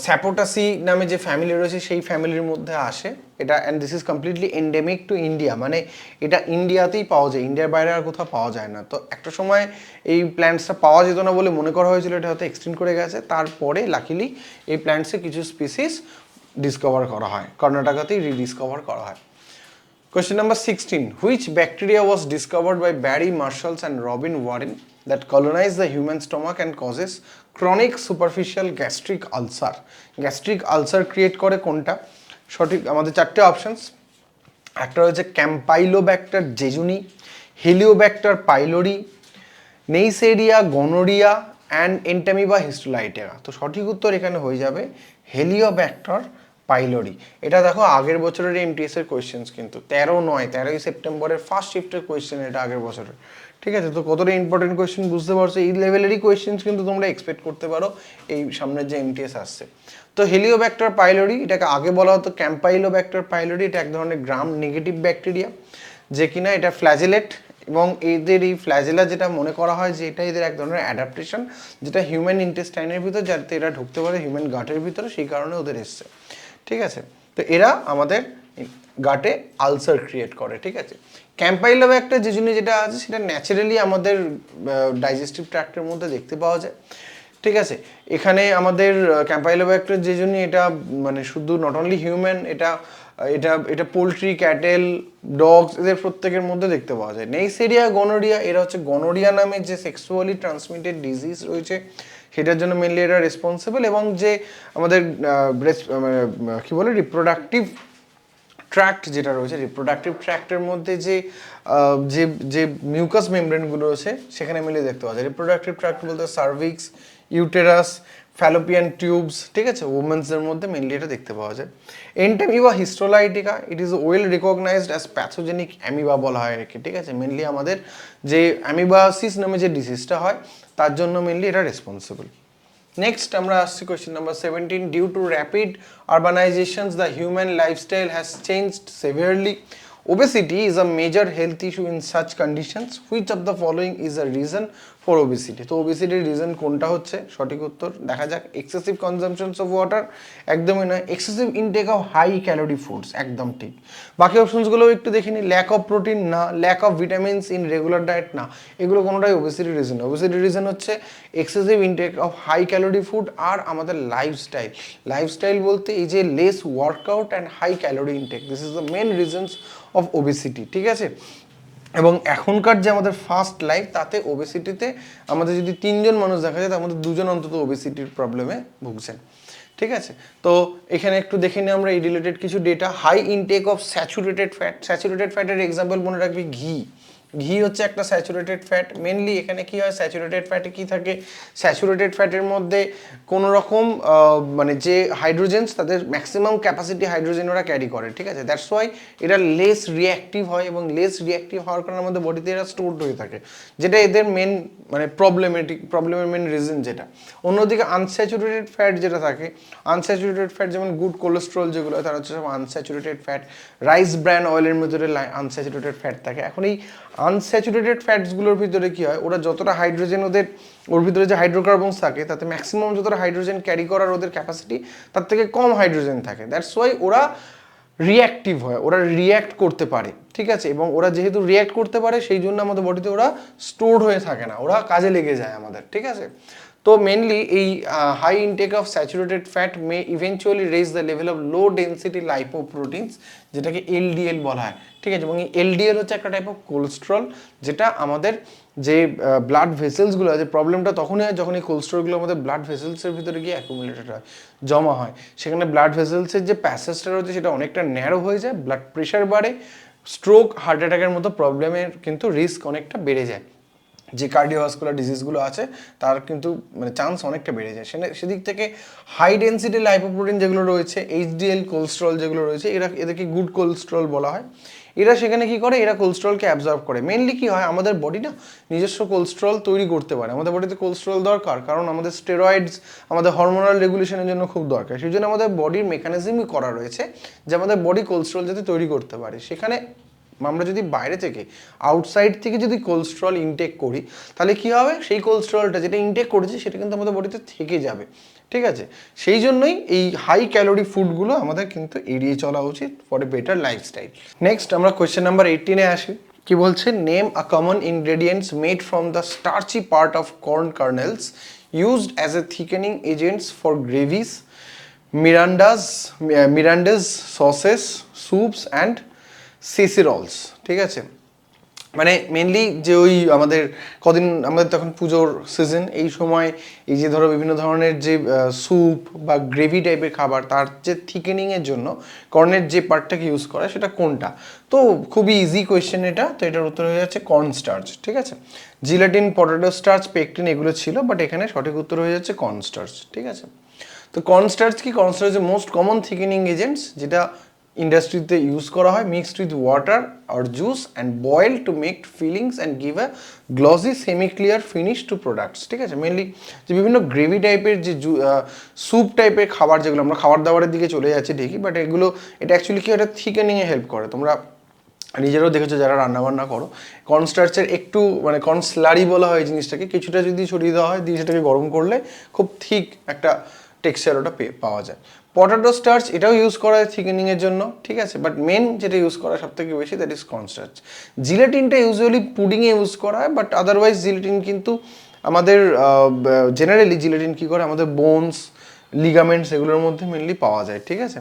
[SPEAKER 1] স্যাপোটাসি নামে যে ফ্যামিলি রয়েছে সেই ফ্যামিলির মধ্যে আসে এটা, and this is completely endemic to India, মানে এটা ইন্ডিয়াতেই পাওয়া যায়, ইন্ডিয়ার বাইরে আর কোথাও পাওয়া যায় না। তো একটা সময় এই প্ল্যান্টসটা পাওয়া যেত না বলে মনে করা হয়েছিল এটা হয়তো এক্সটেন্ড করে গেছে, তারপরে লাকিলি এই প্ল্যান্টসে কিছু স্পিসিস ডিসকভার করা হয়, কর্ণাটকাতেই রিডিসকভার করা হয়। Question number 16. Which bacteria was discovered by Barry Marshall and Robin Warren that colonize the human stomach and causes chronic superficial gastric ulcer? Gastric ulcer create করে কোনটা? সঠিক আমাদের চারটে অপশনস, একটা রয়েছে Campylobacter jejuni, Helicobacter pylori, Neisseria gonorrhoea, and Entamoeba histolytica. তো সঠিক উত্তর এখানে হয়ে যাবে হেলিওব্যাক্টার পাইলোরি। এটা দেখো আগের বছরের এমটিএস এর কোয়েশ্চেন্স, কিন্তু 13 সেপ্টেম্বরের ফার্স্ট শিফটের কোয়েশ্চেন এটা আগের বছরের। ঠিক আছে, তো কতটা ইম্পর্টেন্ট কোয়েশ্চেন বুঝতে পারছো, এই লেভেলেরই কোয়েশ্চেন্স কিন্তু তোমরা এক্সপেক্ট করতে পারো এই সামনের যে এমটিএস আসছে। তো হেলিওব্যাক্টার পাইলোরি, এটাকে আগে বলা হতো ক্যাম্পাইলোব্যাক্টার পাইলোরি, এটা এক ধরনের গ্রাম নেগেটিভ ব্যাকটেরিয়া, যে কিনা এটা ফ্ল্যাজেলেট, এবং এদের এই ফ্ল্যাজেলা যেটা মনে করা হয় যে এটা এদের এক ধরনের অ্যাডাপ্টেশন, যেটা হিউম্যান ইন্টেস্টাইনের ভিতর, যাতে এরা ঢুকতে পারে হিউম্যান গাটের ভিতরে, সেই কারণে ওদের এসছে। ঠিক আছে, তো এরা আমাদের গাটে আলসার ক্রিয়েট করে। ঠিক আছে, ক্যাম্পাইলোব্যাক্টার যে জিনিস যেটা আছে সেটা ন্যাচারালি আমাদের ডাইজেস্টিভ ট্র্যাক্টের মধ্যে দেখতে পাওয়া যায়। ঠিক আছে, এখানে আমাদের ক্যাম্পাইলোব্যাক্টার যে জন্য এটা মানে শুধু নট অনলি হিউম্যান, এটা এটা এটা পোলট্রি, ক্যাটেল, ডগস, এদের প্রত্যেকের মধ্যে দেখতে পাওয়া যায়। নেইসেরিয়া, গনোরিয়া, এরা হচ্ছে গনোরিয়া নামে যে সেক্সুয়ালি ট্রান্সমিটেড ডিজিজ রয়েছে সেটার জন্য মেনলি এরা রেসপন্সিবল, এবং যে আমাদের কি বলে রিপ্রোডাক্টিভ ট্র্যাক্ট যেটা রয়েছে, রিপ্রোডাক্টিভ ট্র্যাক্টের মধ্যে যে যে যে মিউকাস মেমব্রেনগুলো আছে সেখানে মিলে দেখতে পাওয়া যায়। রিপ্রোডাক্টিভ ট্র্যাক্ট বলতে সার্ভিক্স, ইউটেরাস, ফ্যালোপিয়ান টিউবস, ঠিক আছে, ওমেন্সদের মধ্যে মেনলি এটা দেখতে পাওয়া যায়। Entamoeba histolytica, it is well recognized as pathogenic amoeba বলা হয় একে। ঠিক আছে, মেনলি আমাদের যে অ্যামিবাসিস নামে যে ডিজিজটা হয় তার জন্য মেনলি এটা রেসপন্সিবল। নেক্সট আমরা আসছি question number 17, due to rapid urbanisations the human lifestyle has changed severely, obesity is a major health issue in such conditions, which of the following is a reason for obesity? তো ওবেসিটির reason কোনটা হচ্ছে, সঠিক উত্তর দেখা যাক। Excessive কনজাম্পশনস of water, একদমই নয়। Excessive intake of high calorie foods, একদম ঠিক। বাকি অপশনসগুলোও একটু দেখে নিই। ল্যাক অফ প্রোটিন না, lack of vitamins in regular diet না, এগুলো কোনোটাই ওবেসিটির রিজন। ওবেসিটির রিজন হচ্ছে excessive intake of high calorie food আর আমাদের লাইফস্টাইল। লাইফস্টাইল বলতে এই যে less workout and high calorie intake, this is the main reasons of obesity. ঠিক আছে, এবং এখনকার যে আমাদের ফাস্ট লাইফ তাতে ওবেসিটিতে আমাদের যদি 3জন মানুষ দেখা যায় তার মধ্যে 2জন অন্তত ওবেসিটির প্রবলেমে ভুগছেন। ঠিক আছে, তো এখানে একটু দেখে নিই আমরা এই রিলেটেড কিছু data. High intake of saturated fat, saturated ফ্যাটের এক্সাম্পল মনে রাখবি ঘি। ঘি হচ্ছে একটা স্যাচুরেটেড ফ্যাট। মেনলি এখানে কি হয়, স্যাচুরেটেড ফ্যাটে কি থাকে, স্যাচুরেটেড ফ্যাটের মধ্যে কোনো রকম মানে যে হাইড্রোজেনস, তাদের ম্যাক্সিমাম ক্যাপাসিটি হাইড্রোজেন ওরা ক্যারি করে। ঠিক আছে, দ্যাটস ওয়াই এরা লেস রিঅ্যাক্টিভ হয়, এবং লেস রিঅ্যাক্টিভ হওয়ার কারণে আমাদের বডিতে এরা স্টোরড হয়ে থাকে, যেটা এদের মেন মানে প্রবলেমের মেন রিজন যেটা। অন্যদিকে আনস্যাচুরেটেড ফ্যাট যেটা থাকে, আনস্যাচুরেটেড ফ্যাট যেমন গুড কোলেস্ট্রল যেগুলো, তারা হচ্ছে সব আনস্যাচুরেটেড ফ্যাট। রাইস ব্র্যান অয়েলের ভিতরে আনস্যাচুরেটেড ফ্যাট থাকে। এখন এই আনস্যাচুরেটেড ফ্যাটসগুলোর ভিতরে কি হয়, ওরা যতটা হাইড্রোজেন ওর ভিতরে যে হাইড্রোকার্বনস থাকে তাতে ম্যাক্সিমাম যতটা হাইড্রোজেন ক্যারি করার ওদের ক্যাপাসিটি তার থেকে কম হাইড্রোজেন থাকে। দ্যাটস ওয়াই ওরা রিঅ্যাক্টিভ হয়, ওরা রিঅ্যাক্ট করতে পারে। ঠিক আছে, এবং ওরা যেহেতু রিঅ্যাক্ট করতে পারে সেই জন্য আমাদের বডিতে ওরা স্টোরড হয়ে থাকে না, ওরা কাজে লেগে যায় আমাদের। ঠিক আছে, তো মেনলি এই high intake of saturated fat may eventually raise the level of low density lipoproteins, যেটাকে এলডিএল বলা হয়। ঠিক আছে, এবং এই এলডিএল হচ্ছে একটা টাইপ অফ কোলেস্ট্রল, যেটা আমাদের যে ব্লাড ভেসেলসগুলো আছে, প্রবলেমটা তখনই হয় যখন এই কোলেস্ট্রলগুলো আমাদের ব্লাড ভেসেলসের ভিতরে গিয়ে অ্যাকুমুলেটেড হয়, জমা হয়। সেখানে ব্লাড ভেসেলসের যে প্যাসেজটা রয়েছে সেটা অনেকটা ন্যারো হয়ে যায়, ব্লাড প্রেশার বাড়ে, স্ট্রোক, হার্ট অ্যাটাকের মতো প্রবলেমের কিন্তু রিস্ক অনেকটা বেড়ে যায়। যে কার্ডিওভাস্কুলার ডিজিজগুলো আছে তার কিন্তু মানে চান্স অনেকটা বেড়ে যায়। সেদিক থেকে হাই ডেন্সিটি লাইপোপ্রোটিন যেগুলো রয়েছে, এইচডিএল কোলেস্ট্রল যেগুলো রয়েছে, এদেরকে গুড কোলেস্ট্রল বলা হয়। এরা সেখানে কি করে, এরা কোলেস্ট্রলকে অ্যাবজর্ব করে। মেনলি কি হয়, আমাদের বডি না নিজস্ব কোলেস্ট্রল তৈরি করতে পারে। আমাদের বডিতে কোলেস্ট্রল দরকার, কারণ আমাদের স্টেরয়েডস আমাদের হরমোনাল রেগুলেশনের জন্য খুব দরকার। সেই জন্য আমাদের বডির মেকানিজমই করা রয়েছে যে আমাদের বডি কোলেস্ট্রল যাতে তৈরি করতে পারে। সেখানে আমরা যদি বাইরে থেকে আউটসাইড থেকে যদি কোলেস্ট্রল ইনটেক করি তাহলে কি হবে, সেই কোলেস্ট্রলটা যেটা ইনটেক করেছি সেটা কিন্তু আমাদের বডিতে থেকে যাবে। ঠিক আছে, সেই জন্যই এই হাই ক্যালোরি ফুডগুলো আমাদের কিন্তু এড়িয়ে চলা উচিত for a better lifestyle. Next আমরা কোয়েশ্চেন নাম্বার 18-এ আসি। কি বলছে, name a common ingredients made from the starchy part of corn kernels used as a thickening agents for gravies, marinades sauces, soups and cereals. ঠিক আছে, মানে mainly যে ওই আমাদের কদিন আমাদের তখন পুজোর সিজন, এই সময় এই যে ধরো বিভিন্ন ধরনের যে স্যুপ বা গ্রেভি টাইপের খাবার, তার যে থিকেনিংয়ের জন্য কর্নের যে পার্টটাকে ইউজ করে সেটা কোনটা। তো খুবই ইজি কোয়েশ্চেন এটা, তো এটার উত্তর হয়ে যাচ্ছে কর্ন স্টার্চ। ঠিক আছে, জিলেটিন, পটেটো স্টার্চ, পেকটিন এগুলো ছিল, বাট এখানে সঠিক উত্তর হয়ে যাচ্ছে কর্ন স্টার্চ। ঠিক আছে, তো কর্নস্টার্চ কি? Cornstarch is most common thickening agents, যেটা ইন্ডাস্ট্রিতে ইউজ করা হয়, mixed with water or juice and boil to make fillings and give a glossy semi clear finish to products. ঠিক আছে, মেনলি যে বিভিন্ন গ্রেভি টাইপের যে স্যুপ টাইপের খাবার, যেগুলো আমরা খাবার দাবারের দিকে চলে যাচ্ছি ঠিকই, বাট এগুলো এটা অ্যাকচুয়ালি কি, এটা থিকেনিংয়ে হেল্প করে। তোমরা নিজেরাও দেখেছো যারা রান্নাবান্না করো, কর্নস্টার্চের একটু মানে কর্ন স্লারি বলা হয় জিনিসটাকে, কিছুটা যদি ছড়িয়ে দেওয়া হয়, দিয়ে সেটাকে গরম করলে খুব ঠিক একটা টেক্সচার ওটা পাওয়া যায়। পটাটো স্টার্চ এটাও ইউজ করা হয় থিকেনিংয়ের জন্য, ঠিক আছে, বাট মেন যেটা ইউজ করা সব থেকে বেশি দ্যাট ইজ কর্নস্টার্চ। জিলেটিনটা ইউজুয়ালি পুডিংয়ে ইউজ করা হয়, বাট আদারওয়াইজ জিলেটিন কিন্তু আমাদের জেনারেলি জিলেটিন কী করে, আমাদের বোনস, লিগামেন্টস এগুলোর মধ্যে মেনলি পাওয়া যায়। ঠিক আছে,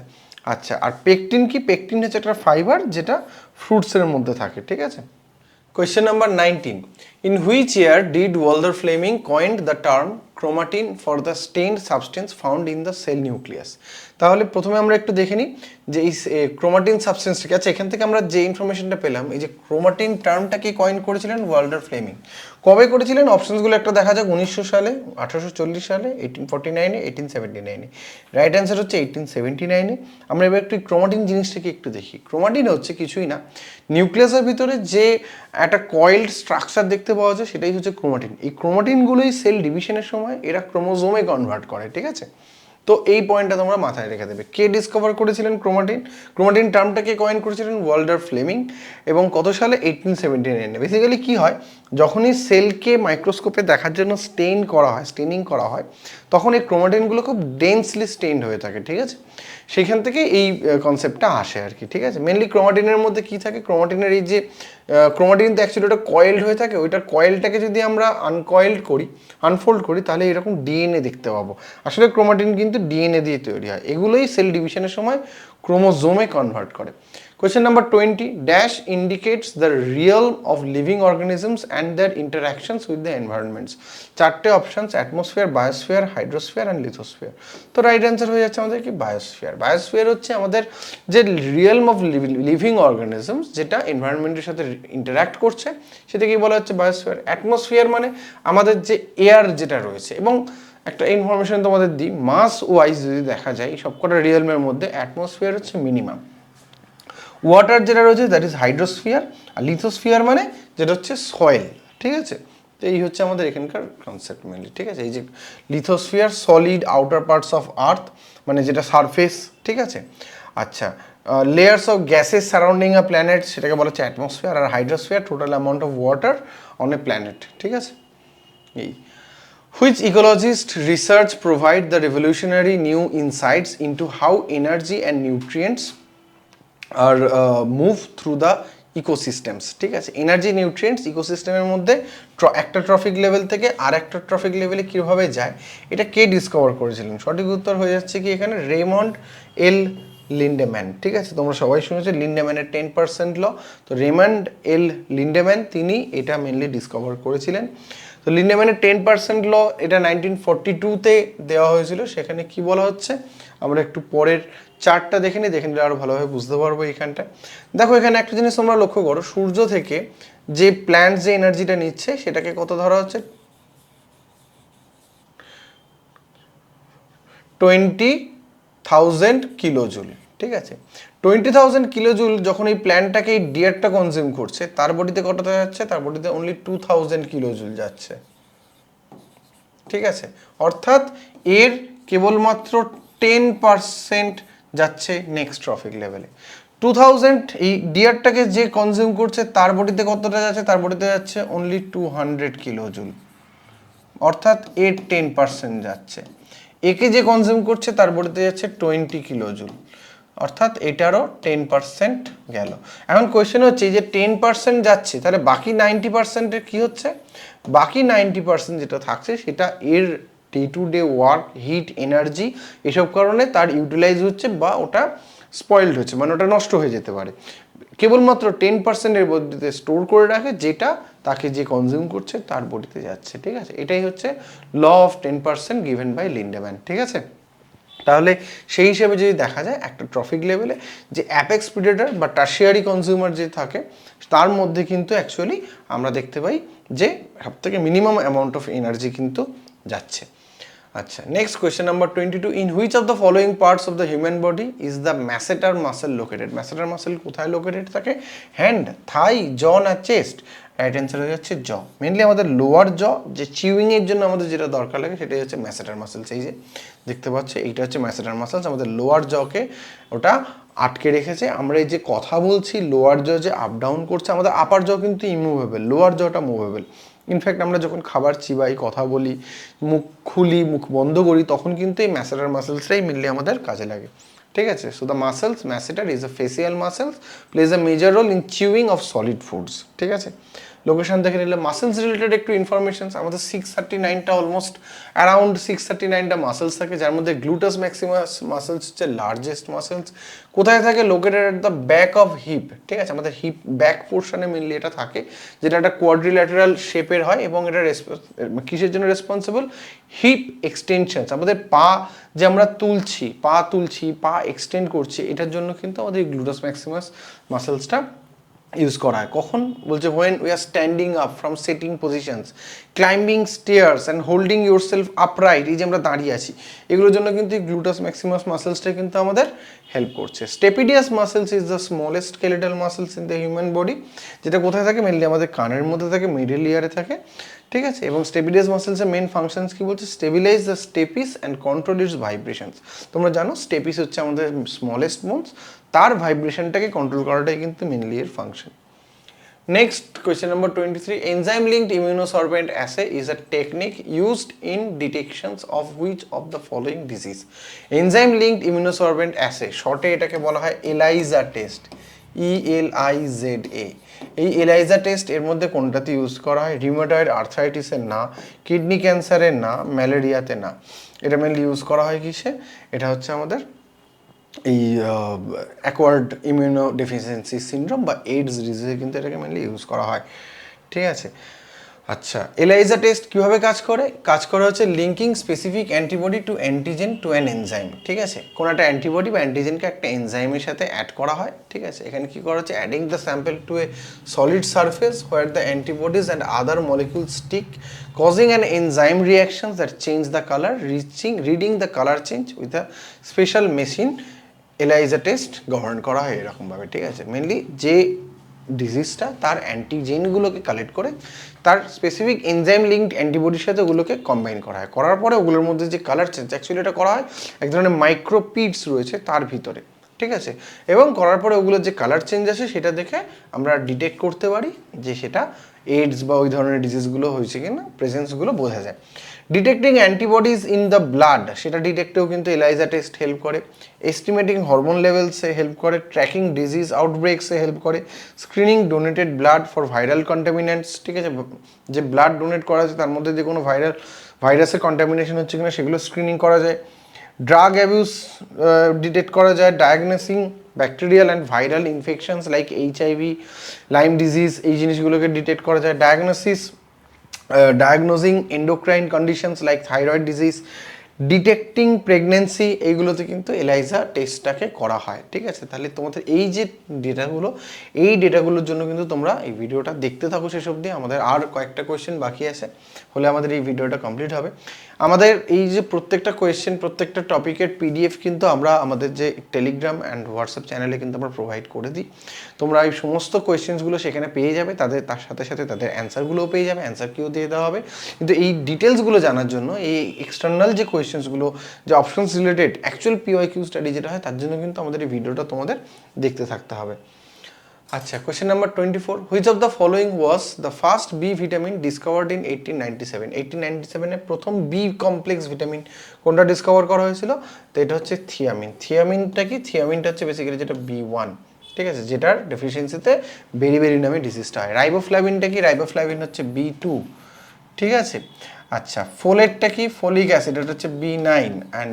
[SPEAKER 1] আচ্ছা, আর পেকটিন কি? পেকটিন হচ্ছে একটা ফাইবার যেটা ফ্রুটসের মধ্যে থাকে। ঠিক আছে, question number 19, in which year did Walther Flemming coined the term chromatin for the stained substance found in the cell nucleus? তাহলে প্রথমে আমরা একটু দেখে নিই যে এই ক্রোমাটিন সাবস্টেন্সটাকে, আচ্ছা এখান থেকে আমরা যে ইনফরমেশনটা পেলাম, এই যে ক্রোমাটিন টার্মটাকে কয়েন করেছিলেন ওয়াল্ডার ফ্লেমিং। কবে করেছিলেন? অপশনসগুলো একটা দেখা যাক। 1900 সালে, 1840 সালে, 1849-এ, 1879-এ। রাইট অ্যান্সার হচ্ছে 1879-এ। আমরা এবার একটু ক্রোমাটিন জিনিসটাকে একটু দেখি। ক্রোমাটিন হচ্ছে কিছুই না, নিউক্লিয়াসের ভিতরে যে একটা কয়েলড স্ট্রাকচার দেখতে পাওয়া যায় সেটাই হচ্ছে ক্রোমাটিন। এই ক্রোমাটিনগুলোই সেল ডিভিশনের সময় এরা ক্রোমোজোমে কনভার্ট করে। ঠিক আছে, তো এই পয়েন্টটা তোমরা মাথায় রেখে দেবে। কে ডিসকভার করেছিলেন ক্রোমাটিন? ক্রোমাটিন টার্মটাকে কয়েন করেছিলেন ওয়াল্ডার ফ্লেমিং, এবং কত সালে? 1879-এ। বেসিক্যালি কি হয়, যখনই সেলকে মাইক্রোস্কোপে দেখার জন্য স্টেনিং করা হয়, তখন এই ক্রোমাটিনগুলো খুব ডেন্সলি স্টেইনড হয়ে থাকে। ঠিক আছে, সেখান থেকে এই কনসেপ্টটা আসে আর কি। ঠিক আছে, মেনলি ক্রোমাটিনের মধ্যে কি থাকে, ক্রোমাটিনের এই যে ক্রোমাটিন তো অ্যাকচুয়ালি ওটা কয়েলড হয়ে থাকে, ওইটার কয়েলটাকে যদি আমরা আনফোল্ড করি তাহলে এরকম ডিএনএ দেখতে পাবো। আসলে ক্রোমাটিন কিন্তু ডিএনএ দিয়ে তৈরি হয়, এগুলোই সেল ডিভিশনের সময় ক্রোমোজোমে কনভার্ট করে। Question number 20, dash indicates the realm of living organisms and their interactions with the environments. চারটে options, atmosphere, biosphere, hydrosphere and lithosphere. তো রাইট অ্যান্সার হয়ে যাচ্ছে আমাদের কি? বায়োস্ফিয়ার। বায়োস্ফিয়ার হচ্ছে আমাদের যে রিয়েলম অফ লিভিং অর্গানিজমস, যেটা এনভায়রনমেন্টের সাথে ইন্টারাক্ট করছে, সেটাকে বলা হচ্ছে বায়োস্ফিয়ার। অ্যাটমসফিয়ার মানে আমাদের যে এয়ার যেটা রয়েছে, এবং একটা ইনফরমেশন তোমাদের দিই, মাস ওয়াইজ যদি দেখা যায় সবকটা রিয়েলমের মধ্যে অ্যাটমসফিয়ার হচ্ছে মিনিমাম। ওয়াটার যেটা রয়েছে দ্যাট ইজ হাইড্রোস্ফিয়ার, আর লিথোস্ফিয়ার মানে যেটা হচ্ছে সয়েল। ঠিক আছে, তো এই হচ্ছে আমাদের এখানকার কনসেপ্ট মেনলি। ঠিক আছে, এই যে lithosphere solid outer parts of earth, মানে যেটা সারফেস। ঠিক আছে, আচ্ছা, layers of gases surrounding a planet, সেটাকে বলা হচ্ছে অ্যাটমসফিয়ার। আর hydrosphere total amount of water on a planet. ঠিক আছে, এই Which ecologist research provide the revolutionary new insights into how energy and nutrients are move through the ecosystems? ঠিক আছে, energy, nutrients ইকোসিস্টেমের মধ্যে একটা ট্রফিক লেভেল থেকে আর একটা ট্রফিক লেভেলে কীভাবে যায়, এটা কে ডিসকভার করেছিলেন? সঠিক উত্তর হয়ে যাচ্ছে কি এখানে, রেমন্ড এল লিন্ডেম্যান। ঠিক আছে, তোমরা সবাই শুনেছো লিন্ডেম্যানের 10% ল। তো রেমন্ড এল লিন্ডেম্যান তিনি এটা মেনলি ডিসকভার করেছিলেন। তো লিন্ডেম্যানের 10% ল এটা 1942-তে দেওয়া হয়েছিল। সেখানে কি বলা হচ্ছে আমরা একটু পরের চার্টটা দেখে নিলে আরও ভালোভাবে বুঝতে পারবো। এখানটা দেখো, এখানে একটা জিনিস তোমরা লক্ষ্য করো, সূর্য থেকে যে প্ল্যান্ট যে এনার্জিটা নিচ্ছে সেটাকে কত ধরা হচ্ছে? 20,000 কিলোজুল। ঠিক আছে, 20,000 কিলোজুল যখন এই প্ল্যান্টটাকে এই ডিয়ারটা কনজিউম করছে, তার বডিতে কতটা যাচ্ছে? তার বডিতে অনলি 2,000 কিলোজুল যাচ্ছে। ঠিক আছে, অর্থাৎ এর কেবলমাত্র 10% যাচ্ছে নেক্সট ট্রফিক লেভেলে। 2000 এই ডিয়ারটাকে যে কনজিউম করছে তার বডিতে কতটা যাচ্ছে? তার বডিতে যাচ্ছে অনলি 200 কিলোজুল, অর্থাৎ এর 10% যাচ্ছে। একে যে কনজিউম করছে তার বডিতে যাচ্ছে 20 কিলোজুল, অর্থাৎ এটারও 10% গেল। এখন কোয়েশ্চেন হচ্ছে এই যে 10% যাচ্ছে, তাহলে বাকি 90%-এর কী হচ্ছে? বাকি 90% যেটা থাকছে সেটা এর day to day work, heat, energy এসব কারণে তার ইউটিলাইজ হচ্ছে বা ওটা স্পয়েলড হচ্ছে, মানে ওটা নষ্ট হয়ে যেতে পারে। কেবলমাত্র 10%-এর বডিতে স্টোর করে রাখে, যেটা তাকে যে কনজিউম করছে তার বডিতে যাচ্ছে। ঠিক আছে, এটাই হচ্ছে law of 10% given by Lindeman. ঠিক আছে, তাহলে সেই হিসেবে যদি দেখা যায় একটা ট্রফিক লেভেলে যে অ্যাপেক্স প্রিডেটর বা টার্সিয়ারি কনজিউমার যে থাকে, তার মধ্যে কিন্তু অ্যাকচুয়ালি আমরা দেখতে পাই যে সবথেকে মিনিমাম অ্যামাউন্ট অফ এনার্জি কিন্তু যাচ্ছে। আচ্ছা, next question number 22, in which of the following parts of the human body is the ম্যাসেটার muscle located? ম্যাসেটার muscle কোথায় লোকেটেড থাকে? হ্যান্ড, থাই, জ না চেস্ট? রাইট অ্যান্সার হয়ে যাচ্ছে জ। মেনলি আমাদের লোয়ার জ, যে চিউইং এর জন্য আমাদের যেটা দরকার লাগে সেটাই হচ্ছে ম্যাসেটার মাসেলস। এই যে দেখতে পাচ্ছ, এইটা হচ্ছে ম্যাসেটার মাসেলস, আমাদের লোয়ার জকে ওটা আটকে রেখেছে। আমরা এই যে কথা বলছি, লোয়ার জ যে আপ ডাউন করছে, আমাদের আপার জ কিন্তু ইমুভেবল, লোয়ার জটা মুভেবল। ইনফ্যাক্ট আমরা যখন খাবার চিবাই, কথা বলি, মুখ খুলি, মুখ বন্ধ করি, তখন কিন্তু এই ম্যাসেটার মাসেলসটাই মেনলি আমাদের কাজে লাগে। ঠিক আছে, so the muscles masseter is a facial muscles, plays a major role in chewing of solid foods. ঠিক আছে, লোকেশন দেখে নিলে মাসেলস রিলেটেড একটু ইনফরমেশন, আমাদের 639টা অলমোস্ট অ্যারাউন্ড 639টা মাসেলস থাকে, যার মধ্যে গ্লুটাস ম্যাক্সিমাস মাসেলস হচ্ছে লার্জেস্ট মাসেলস। কোথায় থাকে? Located at the back of heap. ঠিক আছে, আমাদের হিপ ব্যাক পোর্শনে মেনলি এটা থাকে, যেটা একটা কোয়াড্রিল্যাটারাল শেপের হয়, এবং এটা কিসের জন্য রেসপন্সিবল? হিপ এক্সটেনশনস, আমাদের পা যে আমরা পা এক্সটেন্ড করছি, এটার জন্য কিন্তু আমাদের গ্লুটাস ম্যাক্সিমাস মাসেলসটা ইউজ করা হয়। কখন? বলছে when we are standing up from sitting positions, climbing stairs and holding yourself upright, এই যে আমরা দাঁড়িয়ে আছি, এগুলোর জন্য কিন্তু এই গ্লুটাস ম্যাক্সিমাস মাসেলসটা কিন্তু আমাদের হেল্প করছে। Stapedius muscles is the smallest skeletal muscles in the human body, যেটা কোথায় থাকে? মেনলি আমাদের কানের মধ্যে থাকে, মিডল ইয়ারে থাকে। ঠিক আছে, এবং স্টেপিডিয়াস মাসেলসের মেন ফাংশনস কি বলছে? Stabilize the stapes and control its vibrations. তোমরা জানো স্টেপিস হচ্ছে আমাদের স্মলেস্ট বোনস, তার ভাইব্রেশনটাকে কন্ট্রোল করাটাই কিন্তু মেনলি এর function. Next, question number 23. Enzyme-linked immunosorbent assay is a technique used in detections of which of the following disease? Enzyme-linked immunosorbent assay, শর্টে এটাকে বলা হয় ELISA টেস্ট, ELIZA। এই ELISA টেস্ট এর মধ্যে কোনটাতে ইউজ করা হয়? রিউমাটয়েড আর্থ্রাইটিসের না, কিডনি ক্যান্সারের না, ম্যালেরিয়াতে না। এটা মেনলি ইউজ করা হয় কিসে? এটা হচ্ছে আমাদের এই অ্যাকোয়ার্ড ইমিউনো ডেফিসিয়েন্সি সিনড্রোম বা এইডস ডিজিজে কিন্তু এটাকে মেনলি ইউজ করা হয়। ঠিক আছে, আচ্ছা, এলাইজা টেস্ট কীভাবে কাজ করে? কাজ করে হচ্ছে linking specific antibody to antigen to an enzyme. ঠিক আছে, কোনো একটা অ্যান্টিবডি বা অ্যান্টিজেনকে একটা এনজাইমের সাথে অ্যাড করা হয়। ঠিক আছে, এখানে কী করা হচ্ছে? Adding the sample to a solid surface where the antibodies and other molecules stick, causing an enzyme reactions that change the color, reading the color change with a special machine। ELISA test govern করা হয় এরকমভাবে। ঠিক আছে, mainly যে ডিজিজটা তার অ্যান্টিজেনগুলোকে collect করে তার specific enzyme linked অ্যান্টিবডির সাথে ওগুলোকে কম্বাইন করা হয়। করার পরে ওগুলোর মধ্যে যে কালার চেঞ্জ, অ্যাকচুয়ালি এটা করা হয় এক ধরনের মাইক্রোপিডস রয়েছে তার ভিতরে। ঠিক আছে, এবং করার পরে ওগুলোর যে কালার চেঞ্জ আসে সেটা দেখে আমরা ডিটেক্ট করতে পারি যে সেটা এইডস বা ওই ধরনের ডিজিজগুলো হয়েছে কিনা, প্রেজেন্সগুলো বোঝা যায়। Detecting antibodies in the blood, সেটা ডিটেক্টেও কিন্তু এলাইজা টেস্ট হেল্প করে। এস্টিমেটিং হরমোন লেভেলসে হেল্প করে। ট্র্যাকিং ডিজিজ আউটব্রেকসে হেল্প করে। Screening donated blood for viral contaminants. ঠিক আছে, যে ব্লাড ডোনেট করা আছে তার মধ্যে যে কোনো ভাইরাসের কন্টামিনেশন হচ্ছে কিনা সেগুলো স্ক্রিনিং করা যায়। ড্রাগ অ্যাবিউস ডিটেক্ট করা যায়। Diagnosing bacterial and viral infections like HIV, Lyme disease, এই জিনিসগুলোকে ডিটেক্ট করা যায়। Diagnosing endocrine conditions like thyroid disease, detecting pregnancy, এইগুলোতে কিন্তু এলাইজা টেস্টটাকে করা হয়। ঠিক আছে, তাহলে তোমাদের এই যে ডেটাগুলো, এই ডেটাগুলোর জন্য কিন্তু তোমরা এই ভিডিওটা দেখতে থাকো শেষ অবধি। আমাদের আর কয়েকটা কোয়েশ্চেন বাকি আছে, হলে আমাদের এই ভিডিওটা কমপ্লিট হবে। আমাদের এই যে প্রত্যেকটা কোয়েশ্চেন, প্রত্যেকটা টপিকের PDF কিন্তু আমরা আমাদের যে টেলিগ্রাম অ্যান্ড হোয়াটসঅ্যাপ চ্যানেলে কিন্তু আমরা প্রোভাইড করে দিই। তোমরা এই সমস্ত কোয়েশ্চেন্সগুলো সেখানে পেয়ে যাবে, তার সাথে সাথে তাদের অ্যান্সারগুলোও পেয়ে যাবে, অ্যান্সার কিও দিয়ে দেওয়া হবে। কিন্তু এই ডিটেলসগুলো জানার জন্য, এই এক্সটার্নাল যে কোয়েশ্চেন্সগুলো, যে options related actual PYQ study যেটা হয়, তার জন্য কিন্তু আমাদের এই ভিডিওটা তোমাদের দেখতে থাকতে হবে। আচ্ছা, question number 24, which of the following was the first B vitamin discovered in 1897? 1897-এ প্রথম B কমপ্লেক্স ভিটামিন কোনটা ডিসকভার করা হয়েছিল? তো এটা হচ্ছে থিয়ামিন। থিয়ামিনটা কি? থিয়ামিনটা হচ্ছে বেসিক্যালি যেটা B1, ঠিক আছে, যেটার ডেফিসিয়েন্সিতে বেরি নামে ডিজিজটা হয়। রাইবোফ্লাভিনটা কি? রাইবোফ্লাভিন হচ্ছে B2, ঠিক আছে। আচ্ছা, ফোলেটটা কি? ফোলিক অ্যাসিড, এটা হচ্ছে B9, অ্যান্ড